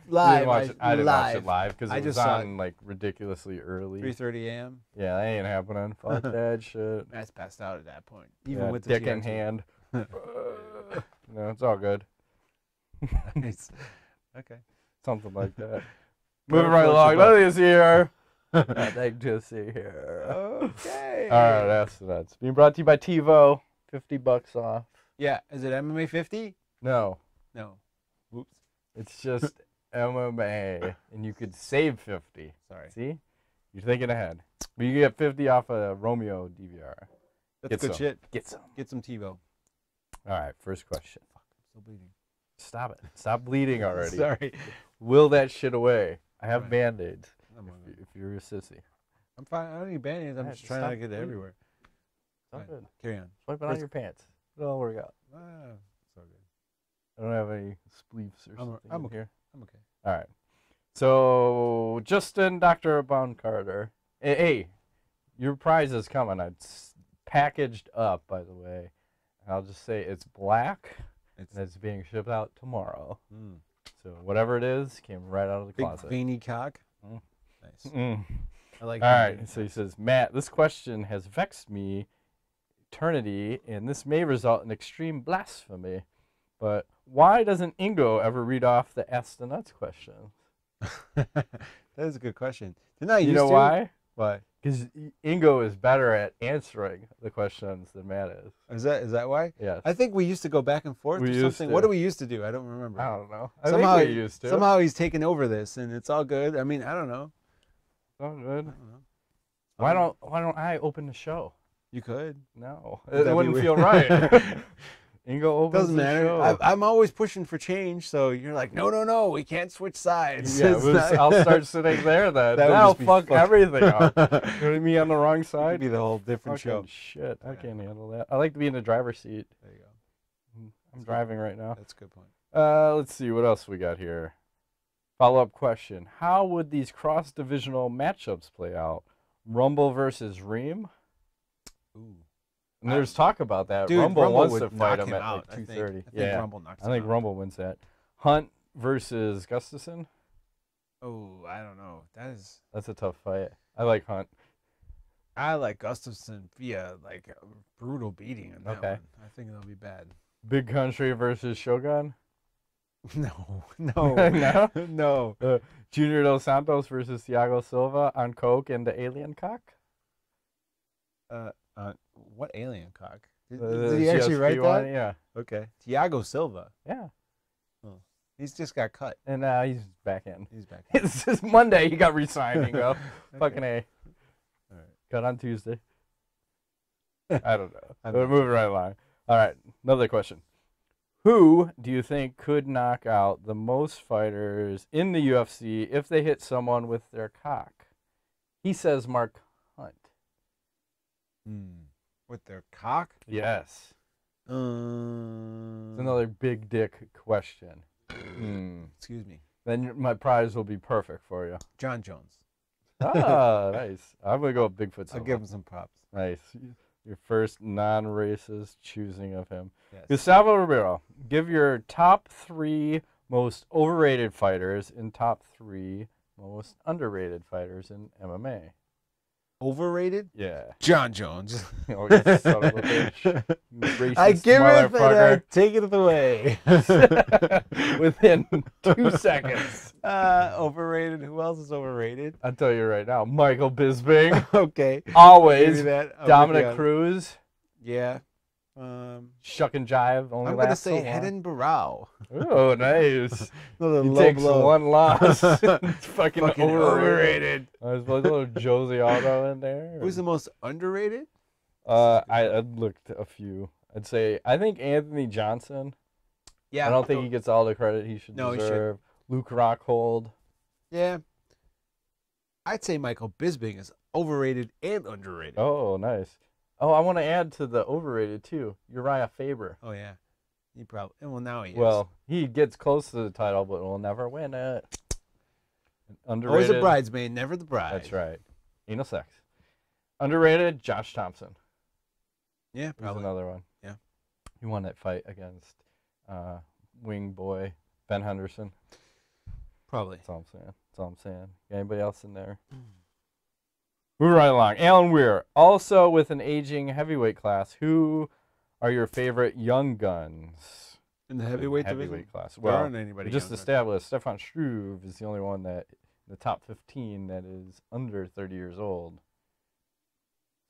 Speaker 2: live.
Speaker 1: live.
Speaker 2: I didn't watch it live because
Speaker 1: I
Speaker 2: it was
Speaker 1: just saw
Speaker 2: on like ridiculously early.
Speaker 1: 3:30 a.m.
Speaker 2: Yeah, that ain't happening. Fuck that shit.
Speaker 1: That's passed out at that point. Even with the
Speaker 2: dick in
Speaker 1: TRT.
Speaker 2: hand. No, it's all good.
Speaker 1: Nice. Okay.
Speaker 2: Something like that. Moving right along. Nothing to see here. Nothing to see here.
Speaker 1: Okay.
Speaker 2: All right, that's being brought to you by TiVo. $50 off.
Speaker 1: Yeah. Is it MMA 50?
Speaker 2: No,
Speaker 1: No. Whoops.
Speaker 2: it's just MMA, and you could save 50.
Speaker 1: Sorry.
Speaker 2: See, you're thinking ahead. But you get 50 off a Romeo DVR.
Speaker 1: That's
Speaker 2: Get
Speaker 1: good
Speaker 2: some.
Speaker 1: shit.
Speaker 2: Get some.
Speaker 1: Get some TiVo.
Speaker 2: All right, first question.
Speaker 1: Fuck, I'm still bleeding.
Speaker 2: Stop it. Stop bleeding already.
Speaker 1: Sorry.
Speaker 2: Will that shit away. I have
Speaker 1: Right.
Speaker 2: Band-Aids
Speaker 1: I'm
Speaker 2: if you're a sissy.
Speaker 1: fine. I don't need band-aids. I'm
Speaker 2: Yeah,
Speaker 1: just
Speaker 2: just
Speaker 1: trying
Speaker 2: stop
Speaker 1: to get it
Speaker 2: bleeding.
Speaker 1: everywhere.
Speaker 2: It's all
Speaker 1: Right.
Speaker 2: good.
Speaker 1: Carry on.
Speaker 2: Wipe it on
Speaker 1: First-
Speaker 2: your pants. It'll all work out.
Speaker 1: Ah, so good.
Speaker 2: I don't have any spleefs or
Speaker 1: I'm
Speaker 2: something
Speaker 1: I'm
Speaker 2: in
Speaker 1: okay.
Speaker 2: here.
Speaker 1: I'm okay.
Speaker 2: All right. So, Justin, Dr. Carter. Hey, your prize is coming. It's packaged up, by the way. I'll just say it's black, and it's being shipped out tomorrow.
Speaker 1: Mm.
Speaker 2: So, whatever it is, came right out of the
Speaker 1: Big
Speaker 2: closet.
Speaker 1: veiny cock.
Speaker 2: Mm.
Speaker 1: Nice.
Speaker 2: Mm.
Speaker 1: I like.
Speaker 2: All right. So he says, Matt, this question has vexed me eternity, and this may result in extreme blasphemy. But why doesn't Ingo ever read off the Ask the Nuts questions?
Speaker 1: That is a good question. Didn't I
Speaker 2: You
Speaker 1: used
Speaker 2: know
Speaker 1: to?
Speaker 2: why?
Speaker 1: Why?
Speaker 2: Because Ingo is better at answering the questions than Matt is.
Speaker 1: Is that why?
Speaker 2: Yes.
Speaker 1: I think we used to go back and forth
Speaker 2: We
Speaker 1: or
Speaker 2: used
Speaker 1: something.
Speaker 2: to.
Speaker 1: What do we used to do? I don't remember.
Speaker 2: I don't know.
Speaker 1: Somehow,
Speaker 2: I think we used to.
Speaker 1: Somehow he's taken over this, and it's all good. I mean, I don't know.
Speaker 2: Oh, good.
Speaker 1: I don't know.
Speaker 2: Why don't I open the show?
Speaker 1: You could.
Speaker 2: No,
Speaker 1: That'd
Speaker 2: it
Speaker 1: be
Speaker 2: wouldn't
Speaker 1: weird.
Speaker 2: feel right. Ingo opens
Speaker 1: Doesn't
Speaker 2: the
Speaker 1: matter.
Speaker 2: show.
Speaker 1: I'm always pushing for change, so you're like, no, we can't switch sides.
Speaker 2: Yeah,
Speaker 1: It's not-
Speaker 2: I'll start sitting there then.
Speaker 1: That would
Speaker 2: That'll
Speaker 1: just be
Speaker 2: fuck
Speaker 1: fuck-
Speaker 2: everything up. You know me on the wrong
Speaker 1: It
Speaker 2: side?
Speaker 1: could be the whole different show.
Speaker 2: Fucking shit. I
Speaker 1: Yeah.
Speaker 2: can't handle that. I like to be in the driver's seat.
Speaker 1: There you go.
Speaker 2: I'm driving right now.
Speaker 1: That's a good point.
Speaker 2: Let's see what else we got here. Follow-up question. How would these cross-divisional matchups play out? Rumble versus Reem?
Speaker 1: Ooh.
Speaker 2: And there's talk about that.
Speaker 1: Dude,
Speaker 2: Rumble wants
Speaker 1: would
Speaker 2: to fight
Speaker 1: knock
Speaker 2: him at
Speaker 1: out,
Speaker 2: like
Speaker 1: I
Speaker 2: 2:30.
Speaker 1: think
Speaker 2: Yeah,
Speaker 1: Rumble knocks
Speaker 2: I think
Speaker 1: him out.
Speaker 2: Rumble wins that. Hunt versus Gustafson?
Speaker 1: Oh, I don't know.
Speaker 2: That's a tough fight. I like Hunt.
Speaker 1: I like Gustafson via like a brutal beating on that
Speaker 2: Okay.
Speaker 1: one. I think it'll be bad.
Speaker 2: Big Country versus Shogun?
Speaker 1: No,
Speaker 2: No?
Speaker 1: no.
Speaker 2: Junior Dos Santos versus Thiago Silva on coke and the alien cock?
Speaker 1: What alien cock? Did
Speaker 2: The
Speaker 1: he actually write
Speaker 2: GSP
Speaker 1: that?
Speaker 2: one? Yeah.
Speaker 1: Okay, Thiago Silva.
Speaker 2: Yeah.
Speaker 1: He's just got cut.
Speaker 2: And he's back in.
Speaker 1: He's back.
Speaker 2: It's just Monday. He got re-signed. Go.
Speaker 1: Okay.
Speaker 2: Fucking A.
Speaker 1: All right.
Speaker 2: Cut on Tuesday. I don't know.
Speaker 1: I'm
Speaker 2: We're
Speaker 1: not
Speaker 2: moving right along. All right. Another question. Who do you think could knock out the most fighters in the UFC if they hit someone with their cock? He says Mark Hunt.
Speaker 1: With their cock?
Speaker 2: Yes. It's another big dick question.
Speaker 1: Excuse me.
Speaker 2: Then my prize will be perfect for you.
Speaker 1: John Jones.
Speaker 2: Ah, nice. I'm going to go with Bigfoot
Speaker 1: I'll
Speaker 2: Silva.
Speaker 1: give him some props.
Speaker 2: Nice. Your first non-racist choosing of him.
Speaker 1: Yes.
Speaker 2: Gustavo Ribeiro, give your top 3 most overrated fighters and top 3 most underrated fighters in MMA.
Speaker 1: Overrated?
Speaker 2: Yeah.
Speaker 1: John Jones.
Speaker 2: Oh, you son of a bitch. You racist
Speaker 1: I give it, but I
Speaker 2: motherfucker.
Speaker 1: take it away.
Speaker 2: Within 2 seconds.
Speaker 1: Overrated. Who else is overrated?
Speaker 2: I'll tell you right now. Michael Bisping.
Speaker 1: Okay.
Speaker 2: Always.
Speaker 1: Give me that. I'll
Speaker 2: Dominic
Speaker 1: give you
Speaker 2: Cruz.
Speaker 1: Yeah.
Speaker 2: Shuck and jive. Only
Speaker 1: I'm gonna
Speaker 2: lasts
Speaker 1: say
Speaker 2: so long.
Speaker 1: Hedin Barao.
Speaker 2: Oh, nice.
Speaker 1: Another
Speaker 2: He
Speaker 1: low
Speaker 2: takes
Speaker 1: blow.
Speaker 2: one loss. It's fucking overrated.
Speaker 1: overrated.
Speaker 2: There's a little Josie Aldo in there.
Speaker 1: Who's the most underrated?
Speaker 2: I looked a few. I think Anthony Johnson.
Speaker 1: Yeah.
Speaker 2: I don't think he gets all the credit he should
Speaker 1: No, he
Speaker 2: deserve. Luke Rockhold.
Speaker 1: Yeah. I'd say Michael Bisping is overrated and underrated.
Speaker 2: Oh, nice. Oh, I want to add to the overrated too. Uriah Faber.
Speaker 1: Oh yeah. He probably. Well, now he is.
Speaker 2: Well, he gets close to the title, but will never win it.
Speaker 1: always
Speaker 2: Underrated.
Speaker 1: a bridesmaid, never the bride.
Speaker 2: That's right. Anal sex. Underrated. Josh Thompson.
Speaker 1: Yeah,
Speaker 2: He's
Speaker 1: probably.
Speaker 2: another one.
Speaker 1: Yeah.
Speaker 2: He won that fight against wing boy Ben Henderson.
Speaker 1: Probably.
Speaker 2: That's all I'm saying. Anybody else in there? Moving right along. Alan Weir, also with an aging heavyweight class. Who are your favorite young guns?
Speaker 1: In the heavyweight
Speaker 2: class.
Speaker 1: There
Speaker 2: Well,
Speaker 1: aren't anybody
Speaker 2: we just
Speaker 1: younger.
Speaker 2: established Stefan Struve is the only one that in the top 15 that is under 30 years old.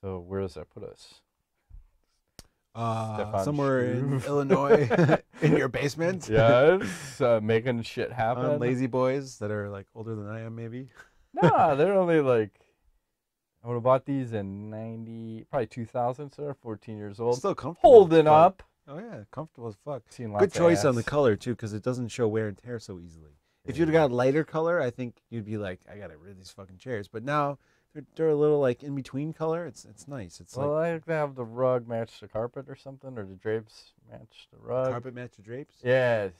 Speaker 2: So where does that put us? Stefan
Speaker 1: somewhere in
Speaker 2: Struve.
Speaker 1: Illinois, in your basement.
Speaker 2: Yes, making shit happen.
Speaker 1: Lazy boys that are like older than I am, maybe.
Speaker 2: No, they're only like, I would have bought these in probably 2000, so they're 14 years old.
Speaker 1: Still comfortable.
Speaker 2: Holding
Speaker 1: as fuck.
Speaker 2: up.
Speaker 1: Oh yeah, comfortable as fuck.
Speaker 2: Seen lots
Speaker 1: Good
Speaker 2: of
Speaker 1: choice on the
Speaker 2: ass.
Speaker 1: color too, because it doesn't show wear and tear so easily. If you'd have got a lighter color, I think you'd be like, I gotta rid of these fucking chairs. But now they're a little like in between color. It's nice. It's
Speaker 2: Well,
Speaker 1: like
Speaker 2: I like to have the rug match the carpet or something, or the drapes match the rug.
Speaker 1: carpet match the drapes.
Speaker 2: Yes.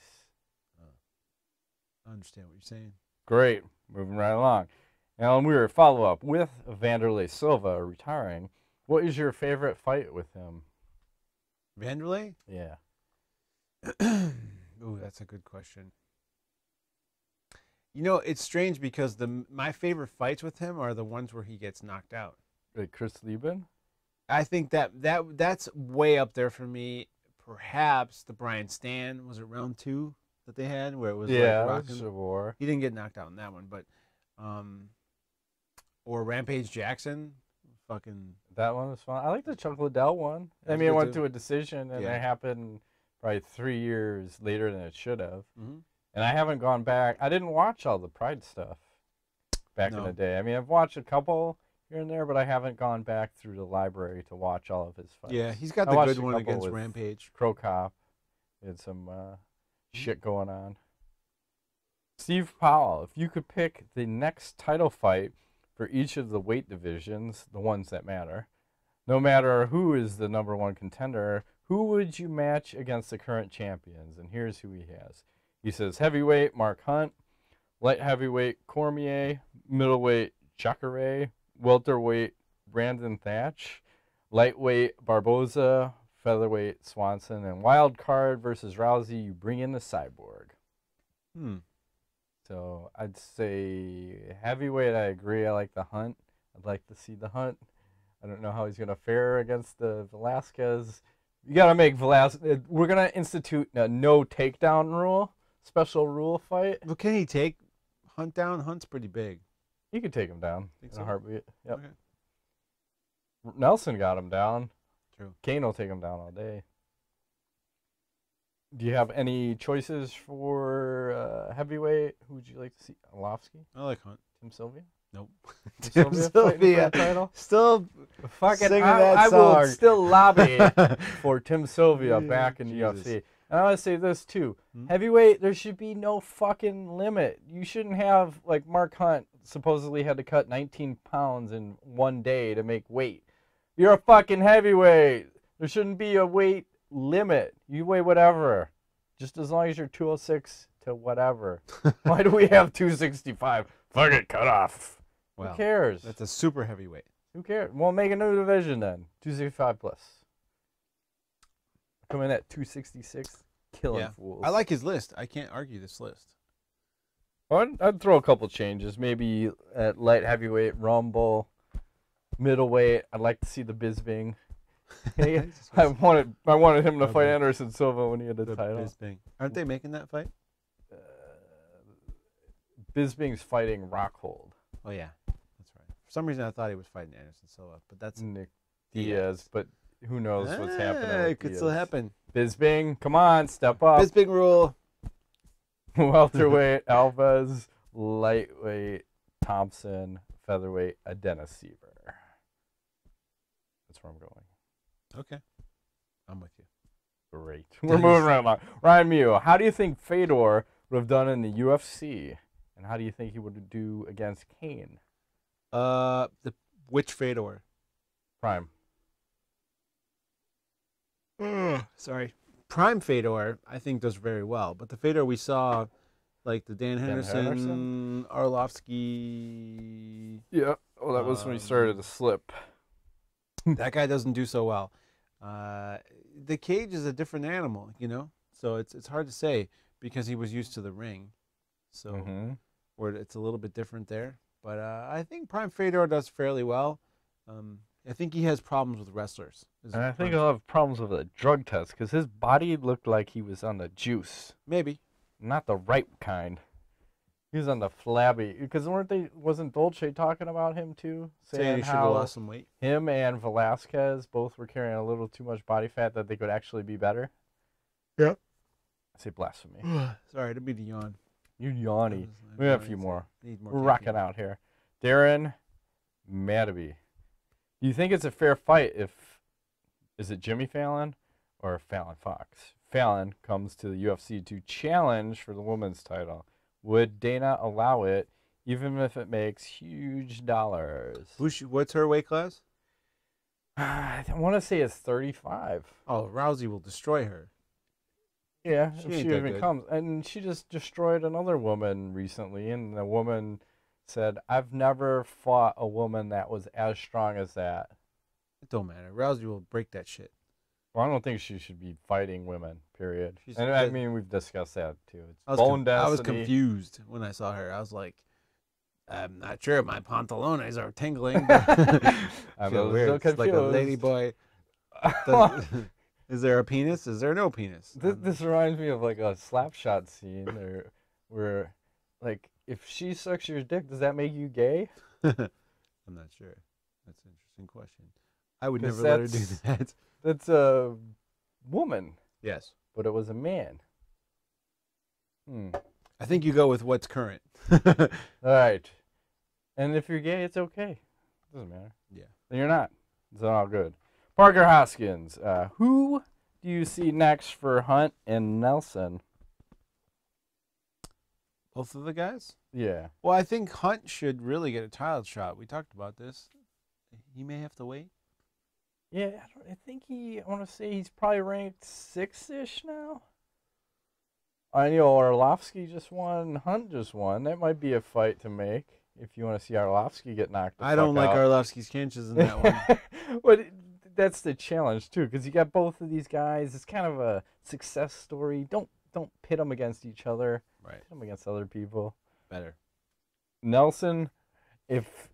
Speaker 1: I understand what you're saying.
Speaker 2: Great. moving right along. Now, we were follow up with Vanderlei Silva retiring. What is your favorite fight with him?
Speaker 1: Vanderlei?
Speaker 2: Yeah.
Speaker 1: Ooh, that's a good question. You know, it's strange because my favorite fights with him are the ones where he gets knocked out.
Speaker 2: Like Chris Lieben?
Speaker 1: I think that's way up there for me. Perhaps the Brian Stan, was it round 2 that they had where it was like rocking?
Speaker 2: War.
Speaker 1: He didn't get knocked out in that one, but or Rampage Jackson, fucking
Speaker 2: that one was fun. I like the Chuck Liddell one. I mean, it went to a decision, and it happened probably 3 years later than it should have.
Speaker 1: Mm-hmm.
Speaker 2: And I haven't gone back. I didn't watch all the Pride stuff back in the day. I mean, I've watched a couple here and there, but I haven't gone back through the library to watch all of his fights.
Speaker 1: Yeah, he's got the good one against Rampage.
Speaker 2: Crow Cop. He had some shit going on. Steve Powell, if you could pick the next title fight for each of the weight divisions, the ones that matter, no matter who is the #1 contender, who would you match against the current champions? And here's who he has. He says heavyweight, Mark Hunt; light heavyweight, Cormier; middleweight, Jacare; welterweight, Brandon Thatch; lightweight, Barboza; featherweight, Swanson; and wild card versus Rousey, you bring in the Cyborg. So I'd say heavyweight, I agree. I like the Hunt. I'd like to see the Hunt. I don't know how he's going to fare against the Velasquez. You got to make Velasquez. We're going to institute a no takedown rule, special rule fight.
Speaker 1: Well, can he take Hunt down? Hunt's pretty big.
Speaker 2: He could take him down in a heartbeat. Yep.
Speaker 1: Okay.
Speaker 2: Nelson got him down.
Speaker 1: True.
Speaker 2: Kane will take him down all day. Do you have any choices for heavyweight? Who would you like to see? Arlovsky?
Speaker 1: I like Hunt.
Speaker 2: Tim Sylvia?
Speaker 1: Nope.
Speaker 2: Tim Sylvia title?
Speaker 1: Still
Speaker 2: fucking
Speaker 1: singing that song.
Speaker 2: I will still lobby for Tim Sylvia back in the
Speaker 1: Jesus.
Speaker 2: UFC. And I want to say this too. Heavyweight, there should be no fucking limit. You shouldn't have, like Mark Hunt supposedly had to cut 19 pounds in 1 day to make weight. You're a fucking heavyweight. There shouldn't be a weight limit. You weigh whatever. Just as long as you're 206 to whatever. Why do we have 265? Fuck it, cut off.
Speaker 1: Well,
Speaker 2: who cares?
Speaker 1: That's a super heavyweight.
Speaker 2: Who cares? We'll make a new division then. 265 plus. Come in at 266. Killing fools.
Speaker 1: I like his list. I can't argue this list.
Speaker 2: I'd throw a couple changes. Maybe at light heavyweight, Rumble, middleweight. I'd like to see the Bisping. I wanted him to fight Anderson Silva when he had the title.
Speaker 1: Bisping. Aren't they making that fight?
Speaker 2: Bisping's fighting Rockhold.
Speaker 1: Oh yeah, that's right. For some reason, I thought he was fighting Anderson Silva, but that's
Speaker 2: Nick Diaz. But who knows what's happening?
Speaker 1: It could still happen.
Speaker 2: Bisping, come on, step up.
Speaker 1: Bisping rule.
Speaker 2: Welterweight, Alves. Lightweight, Thompson. Featherweight, Adenosiever. That's where I'm going.
Speaker 1: Okay, I'm with you.
Speaker 2: Great. We're moving right along. Ryan Mew, how do you think Fedor would have done in the UFC? And how do you think he would do against Kane?
Speaker 1: Which Fedor?
Speaker 2: Prime.
Speaker 1: Sorry. Prime Fedor, I think, does very well. But the Fedor we saw, like the Dan Henderson, Arlovsky.
Speaker 2: Yeah. Oh, that was when he started to slip.
Speaker 1: That guy doesn't do so well. The cage is a different animal, you know? So it's hard to say because he was used to the ring. So where it's a little bit different there. But I think Prime Fedor does fairly well. I think he has problems with wrestlers.
Speaker 2: And I think he'll have problems with a drug test because his body looked like he was on the juice.
Speaker 1: Maybe.
Speaker 2: Not the right kind. He was on the flabby. Because wasn't Dolce talking about him too?
Speaker 1: Saying he should have lost some weight.
Speaker 2: Him and Velasquez both were carrying a little too much body fat that they could actually be better.
Speaker 1: Yeah.
Speaker 2: I say blasphemy.
Speaker 1: Sorry, to be the yawn.
Speaker 2: You yawny. We have a few more. We're rocking out here. Darren Madaby. Do you think it's a fair fight is it Jimmy Fallon or Fallon Fox? Fallon comes to the UFC to challenge for the women's title. Would Dana allow it, even if it makes huge dollars?
Speaker 1: What's her weight class?
Speaker 2: I want to say it's 35.
Speaker 1: Oh, Rousey will destroy her.
Speaker 2: Yeah,
Speaker 1: she
Speaker 2: if she even comes. And she just destroyed another woman recently, and the woman said, "I've never fought a woman that was as strong as that."
Speaker 1: It don't matter. Rousey will break that shit.
Speaker 2: Well, I don't think she should be fighting women, period.
Speaker 1: She's
Speaker 2: And I
Speaker 1: good.
Speaker 2: mean, we've discussed that too. It's
Speaker 1: I
Speaker 2: bone
Speaker 1: was
Speaker 2: destiny.
Speaker 1: confused when I saw her. I was like, I'm not sure. My pantalones are tingling.
Speaker 2: I'm
Speaker 1: Feel
Speaker 2: a
Speaker 1: weird.
Speaker 2: little
Speaker 1: It's like a
Speaker 2: confused.
Speaker 1: lady boy. Is there a penis? Is there no penis?
Speaker 2: This reminds me of like a slap shot scene where like, if she sucks your dick, does that make you gay?
Speaker 1: I'm not sure. That's an interesting question. I would
Speaker 2: 'Cause
Speaker 1: never let her do that.
Speaker 2: That's a woman,
Speaker 1: Yes.
Speaker 2: but it was a man.
Speaker 1: I think you go with what's current.
Speaker 2: All right. And if you're gay, it's okay. Doesn't matter.
Speaker 1: Yeah.
Speaker 2: Then you're not. It's all good. Parker Hoskins, who do you see next for Hunt and Nelson?
Speaker 1: Both of the guys?
Speaker 2: Yeah.
Speaker 1: Well, I think Hunt should really get a title shot. We talked about this. He may have to wait.
Speaker 2: Yeah, I think I want to say he's probably ranked 6-ish now. I know Arlovsky just won, Hunt just won. That might be a fight to make if you want to see Arlovsky get knocked the
Speaker 1: I don't
Speaker 2: fuck
Speaker 1: like
Speaker 2: out.
Speaker 1: Arlovsky's chances in that one.
Speaker 2: But that's the challenge too, because you got both of these guys. It's kind of a success story. Don't pit them against each other.
Speaker 1: Right.
Speaker 2: Pit them against other people.
Speaker 1: Better.
Speaker 2: Nelson, if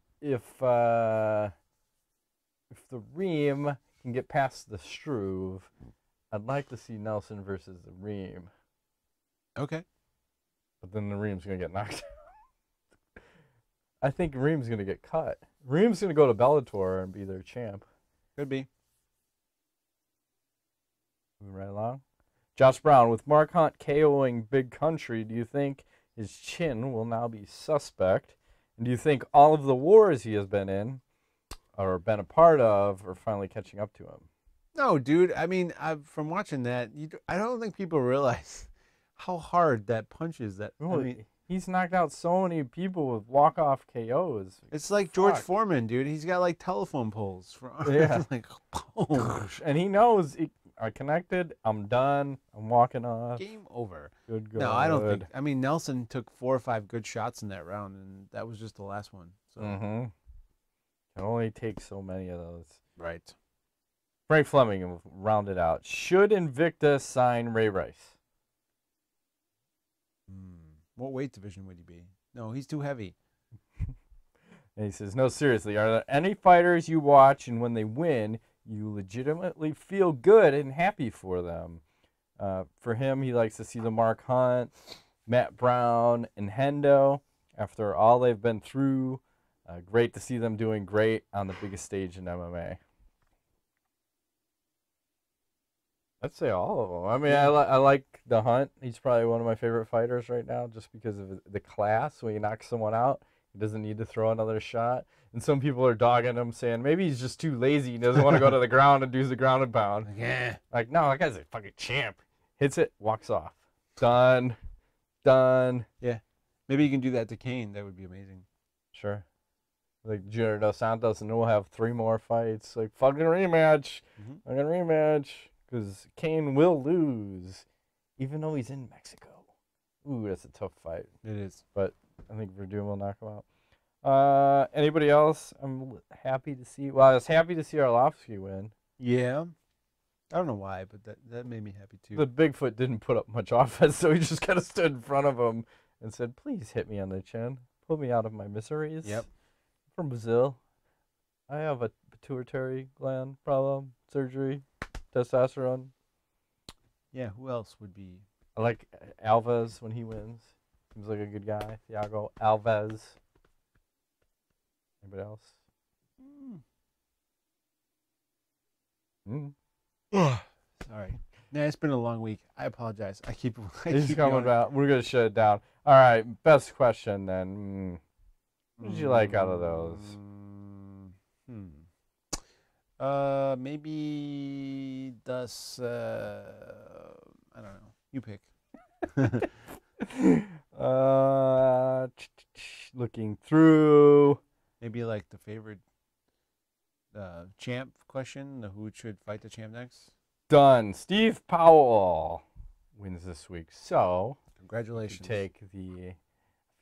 Speaker 2: the Ream can get past the Struve, I'd like to see Nelson versus the Ream.
Speaker 1: Okay.
Speaker 2: But then the Ream's gonna get knocked out. I think Ream's gonna get cut. Ream's gonna go to Bellator and be their champ.
Speaker 1: Could be.
Speaker 2: Moving right along. Josh Brown, with Mark Hunt KOing Big Country, do you think his chin will now be suspect? And do you think all of the wars he has been in or been a part of are finally catching up to him?
Speaker 1: No, dude. I mean, from watching that, I don't think people realize how hard that punch is. I mean,
Speaker 2: he's knocked out so many people with walk-off KOs.
Speaker 1: it's like George Foreman, dude. He's got like telephone poles.
Speaker 2: Yeah.
Speaker 1: Like, boom.
Speaker 2: And he knows, I connected, I'm done, I'm walking off.
Speaker 1: Game over.
Speaker 2: Good God.
Speaker 1: No, I don't think. I mean, Nelson took 4 or 5 good shots in that round, and that was just the last one. So.
Speaker 2: Mm-hmm. Can only take so many of those.
Speaker 1: Right.
Speaker 2: Frank Fleming will round it out. Should Invicta sign Ray Rice?
Speaker 1: What weight division would he be? No, he's too heavy.
Speaker 2: And he says, no, seriously, are there any fighters you watch and when they win, you legitimately feel good and happy for them? For him, he likes to see the Mark Hunt, Matt Brown, and Hendo. After all they've been through, great to see them doing great on the biggest stage in MMA. I'd say all of them. I mean,
Speaker 1: Yeah.
Speaker 2: I like the Hunt. He's probably one of my favorite fighters right now just because of the class. When he knocks someone out, he doesn't need to throw another shot. And some people are dogging him, saying maybe he's just too lazy. He doesn't want to go to the ground and do the ground and pound.
Speaker 1: Yeah.
Speaker 2: Like, no, that guy's a fucking champ. Hits it, walks off. Done. Done.
Speaker 1: Yeah. Maybe you can do that to Kane. That would be amazing.
Speaker 2: Sure. Like Junior Dos Santos, and we'll have 3 more fights. Like, fucking rematch. Fucking rematch. Because Kane will lose, even though he's in Mexico. Ooh, that's a tough fight.
Speaker 1: It is.
Speaker 2: But I think Verdum will knock him out. Anybody else? I'm happy to see. Well, I was happy to see Arlovsky win.
Speaker 1: Yeah. I don't know why, but that made me happy too.
Speaker 2: The Bigfoot didn't put up much offense, so he just kind of stood in front of him and said, please hit me on the chin. Pull me out of my miseries.
Speaker 1: Yep.
Speaker 2: From Brazil. I have a pituitary gland problem, surgery, testosterone.
Speaker 1: Yeah, who else would be?
Speaker 2: I like Alves when he wins. Seems like a good guy. Thiago Alves. Anybody else?
Speaker 1: Sorry. Nah, it's been a long week. I apologize.
Speaker 2: He's coming back. We're going to shut it down. All right. Best question then. What did you like out of those?
Speaker 1: Maybe das. I don't know. You pick.
Speaker 2: Looking through.
Speaker 1: Maybe like the favorite champ question. Who should fight the champ next?
Speaker 2: Done. Steve Powell wins this week. So
Speaker 1: congratulations.
Speaker 2: take the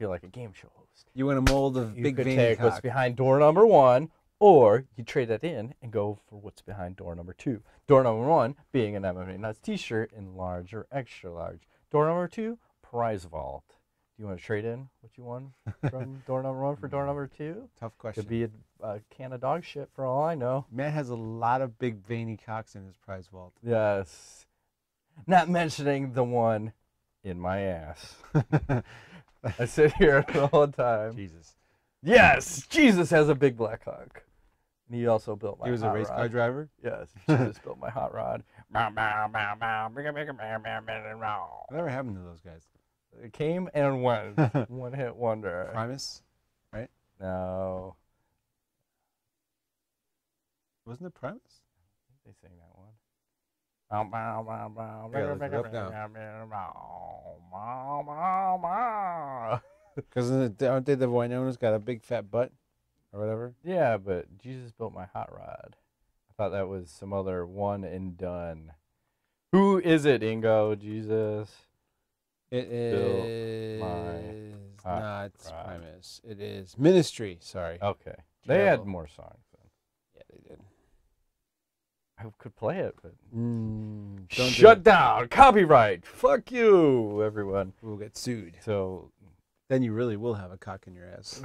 Speaker 2: feel like a game show host.
Speaker 1: You want a mold of
Speaker 2: You
Speaker 1: big
Speaker 2: could
Speaker 1: veiny
Speaker 2: take what's
Speaker 1: cock.
Speaker 2: behind door number 1, or you trade that in and go for what's behind door number 2. Door number 1 being an MMANUTS t-shirt in large or extra large. Door number 2, prize vault. Do you want to trade in what you won from door number 1 for door number 2?
Speaker 1: Tough question.
Speaker 2: Could be a can of dog shit for all I know.
Speaker 1: Matt has a lot of big veiny cocks in his prize vault.
Speaker 2: Yes. Not mentioning the one in my ass. I sit here the whole time.
Speaker 1: Jesus.
Speaker 2: Yes, Jesus has a big black cock. And he also built my
Speaker 1: He was a
Speaker 2: hot
Speaker 1: race
Speaker 2: rod.
Speaker 1: car driver?
Speaker 2: Yes, Jesus built my hot rod.
Speaker 1: Whatever happened to those guys?
Speaker 2: It came and went. One hit wonder.
Speaker 1: Primus? Right?
Speaker 2: No.
Speaker 1: Wasn't it Primus?
Speaker 2: They sang that one.
Speaker 1: Because aren't they the Winona's got a big fat butt? Or whatever?
Speaker 2: Yeah, but Jesus built my hot rod. I thought that was some other one and done. Who is it, Ingo? Jesus.
Speaker 1: It is
Speaker 2: hot
Speaker 1: not
Speaker 2: rod.
Speaker 1: Primus. It is Ministry. Sorry.
Speaker 2: Okay. They had
Speaker 1: Travel.
Speaker 2: more songs then.
Speaker 1: Yeah, they did.
Speaker 2: I could play it, but
Speaker 1: Don't
Speaker 2: shut down. Copyright. Fuck you, everyone.
Speaker 1: We'll get sued.
Speaker 2: So
Speaker 1: Then you really will have a cock in your ass.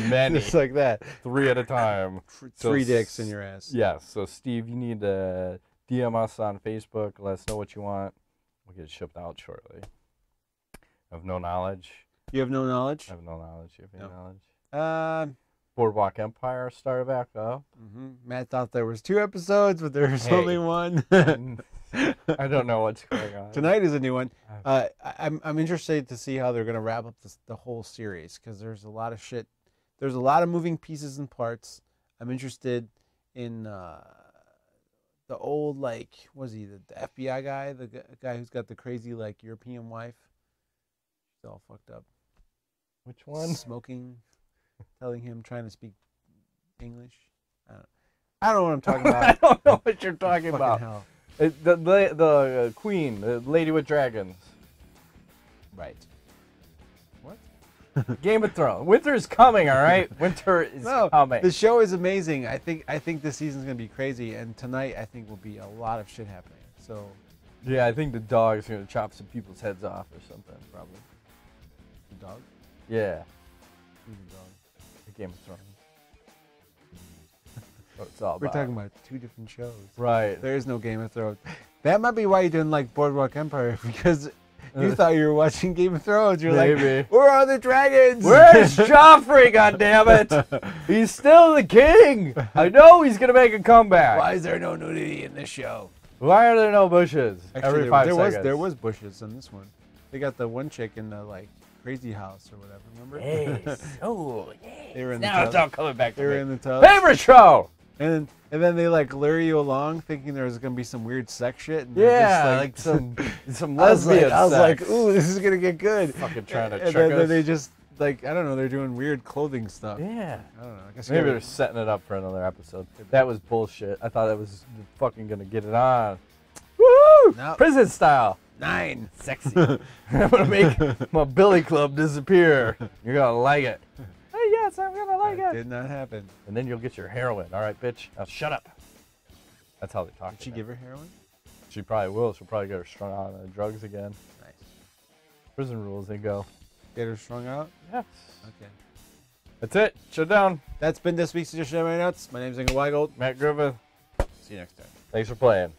Speaker 2: Many.
Speaker 1: Just like that.
Speaker 2: 3 at a time. So
Speaker 1: Three dicks in your ass.
Speaker 2: Yes. So Steve, you need to DM us on Facebook. Let us know what you want. We'll get it shipped out shortly. I have no knowledge.
Speaker 1: You have no knowledge?
Speaker 2: I have no knowledge. You have any
Speaker 1: No.
Speaker 2: knowledge? Boardwalk Empire started back up.
Speaker 1: Matt thought there was 2 episodes, but there's
Speaker 2: Hey.
Speaker 1: only one.
Speaker 2: I don't know what's going on.
Speaker 1: Tonight is a new one. I'm interested to see how they're going to wrap up the whole series, because there's a lot of shit. There's a lot of moving pieces and parts. I'm interested in the old, like, was he the FBI guy? The guy who's got the crazy, like, European wife? She's all fucked up.
Speaker 2: Which one?
Speaker 1: Smoking, telling him, trying to speak English. I don't know what I'm talking about.
Speaker 2: I don't know what you're talking
Speaker 1: Fucking
Speaker 2: about.
Speaker 1: hell.
Speaker 2: The queen, the lady with dragons.
Speaker 1: Right. What?
Speaker 2: Game of Thrones. Winter is coming, all right? Winter is coming.
Speaker 1: The show is amazing. I think this season's gonna be crazy, and tonight I think will be a lot of shit happening. So
Speaker 2: Yeah, I think the dog's going to chop some people's heads off or something, probably.
Speaker 1: the dog.
Speaker 2: Yeah,
Speaker 1: Who's the dog?
Speaker 2: the Game of Thrones. What it's all
Speaker 1: We're
Speaker 2: about.
Speaker 1: talking about 2 different shows.
Speaker 2: Right.
Speaker 1: There is no Game of Thrones. That might be why you didn't like Boardwalk Empire, because you thought you were watching Game of Thrones. You're
Speaker 2: Maybe.
Speaker 1: like, where are the dragons?
Speaker 2: Where's Joffrey, goddammit? He's still the king. I know he's going to make a comeback.
Speaker 1: Why is there no nudity in this show?
Speaker 2: Why are there no bushes?
Speaker 1: Actually,
Speaker 2: Every 5 seconds.
Speaker 1: there was bushes in this one. They got the one chick in the, like, crazy house or whatever. Remember?
Speaker 2: Yes. Oh, yes.
Speaker 1: They were in the
Speaker 2: Now it's
Speaker 1: tub.
Speaker 2: all coming back
Speaker 1: They
Speaker 2: to
Speaker 1: were
Speaker 2: me.
Speaker 1: in the tub.
Speaker 2: Favorite show.
Speaker 1: And then they like lure you along, thinking there was gonna be some weird sex shit. And they're
Speaker 2: Yeah,
Speaker 1: just,
Speaker 2: like some
Speaker 1: I was
Speaker 2: lesbian
Speaker 1: like,
Speaker 2: sex.
Speaker 1: ooh, this is gonna get good.
Speaker 2: Fucking trying to
Speaker 1: And
Speaker 2: trick
Speaker 1: then
Speaker 2: us.
Speaker 1: they just like, I don't know, they're doing weird clothing stuff.
Speaker 2: Yeah.
Speaker 1: I don't know. I guess
Speaker 2: Maybe
Speaker 1: you
Speaker 2: they're setting it up for another episode. That was bullshit. I thought it was fucking gonna get it on. Woo!
Speaker 1: Nope.
Speaker 2: Prison style.
Speaker 1: 9.
Speaker 2: Sexy. I'm gonna make my billy club disappear. You're gonna like it. Hey, yes, I'm gonna like
Speaker 1: That
Speaker 2: it.
Speaker 1: did not happen.
Speaker 2: And then you'll get your heroin. All right, bitch. Now shut up. That's how they talk.
Speaker 1: Did she
Speaker 2: to
Speaker 1: give
Speaker 2: them.
Speaker 1: her heroin?
Speaker 2: She probably will. She'll probably get her strung out on drugs again.
Speaker 1: Nice.
Speaker 2: Prison rules, they go.
Speaker 1: Get her strung out?
Speaker 2: Yes.
Speaker 1: Okay.
Speaker 2: That's it. Shut down.
Speaker 1: That's been this week's edition of MMANUTS. My name's Ingo Weigold.
Speaker 2: Matt Griffith.
Speaker 1: See you next time.
Speaker 2: Thanks for playing.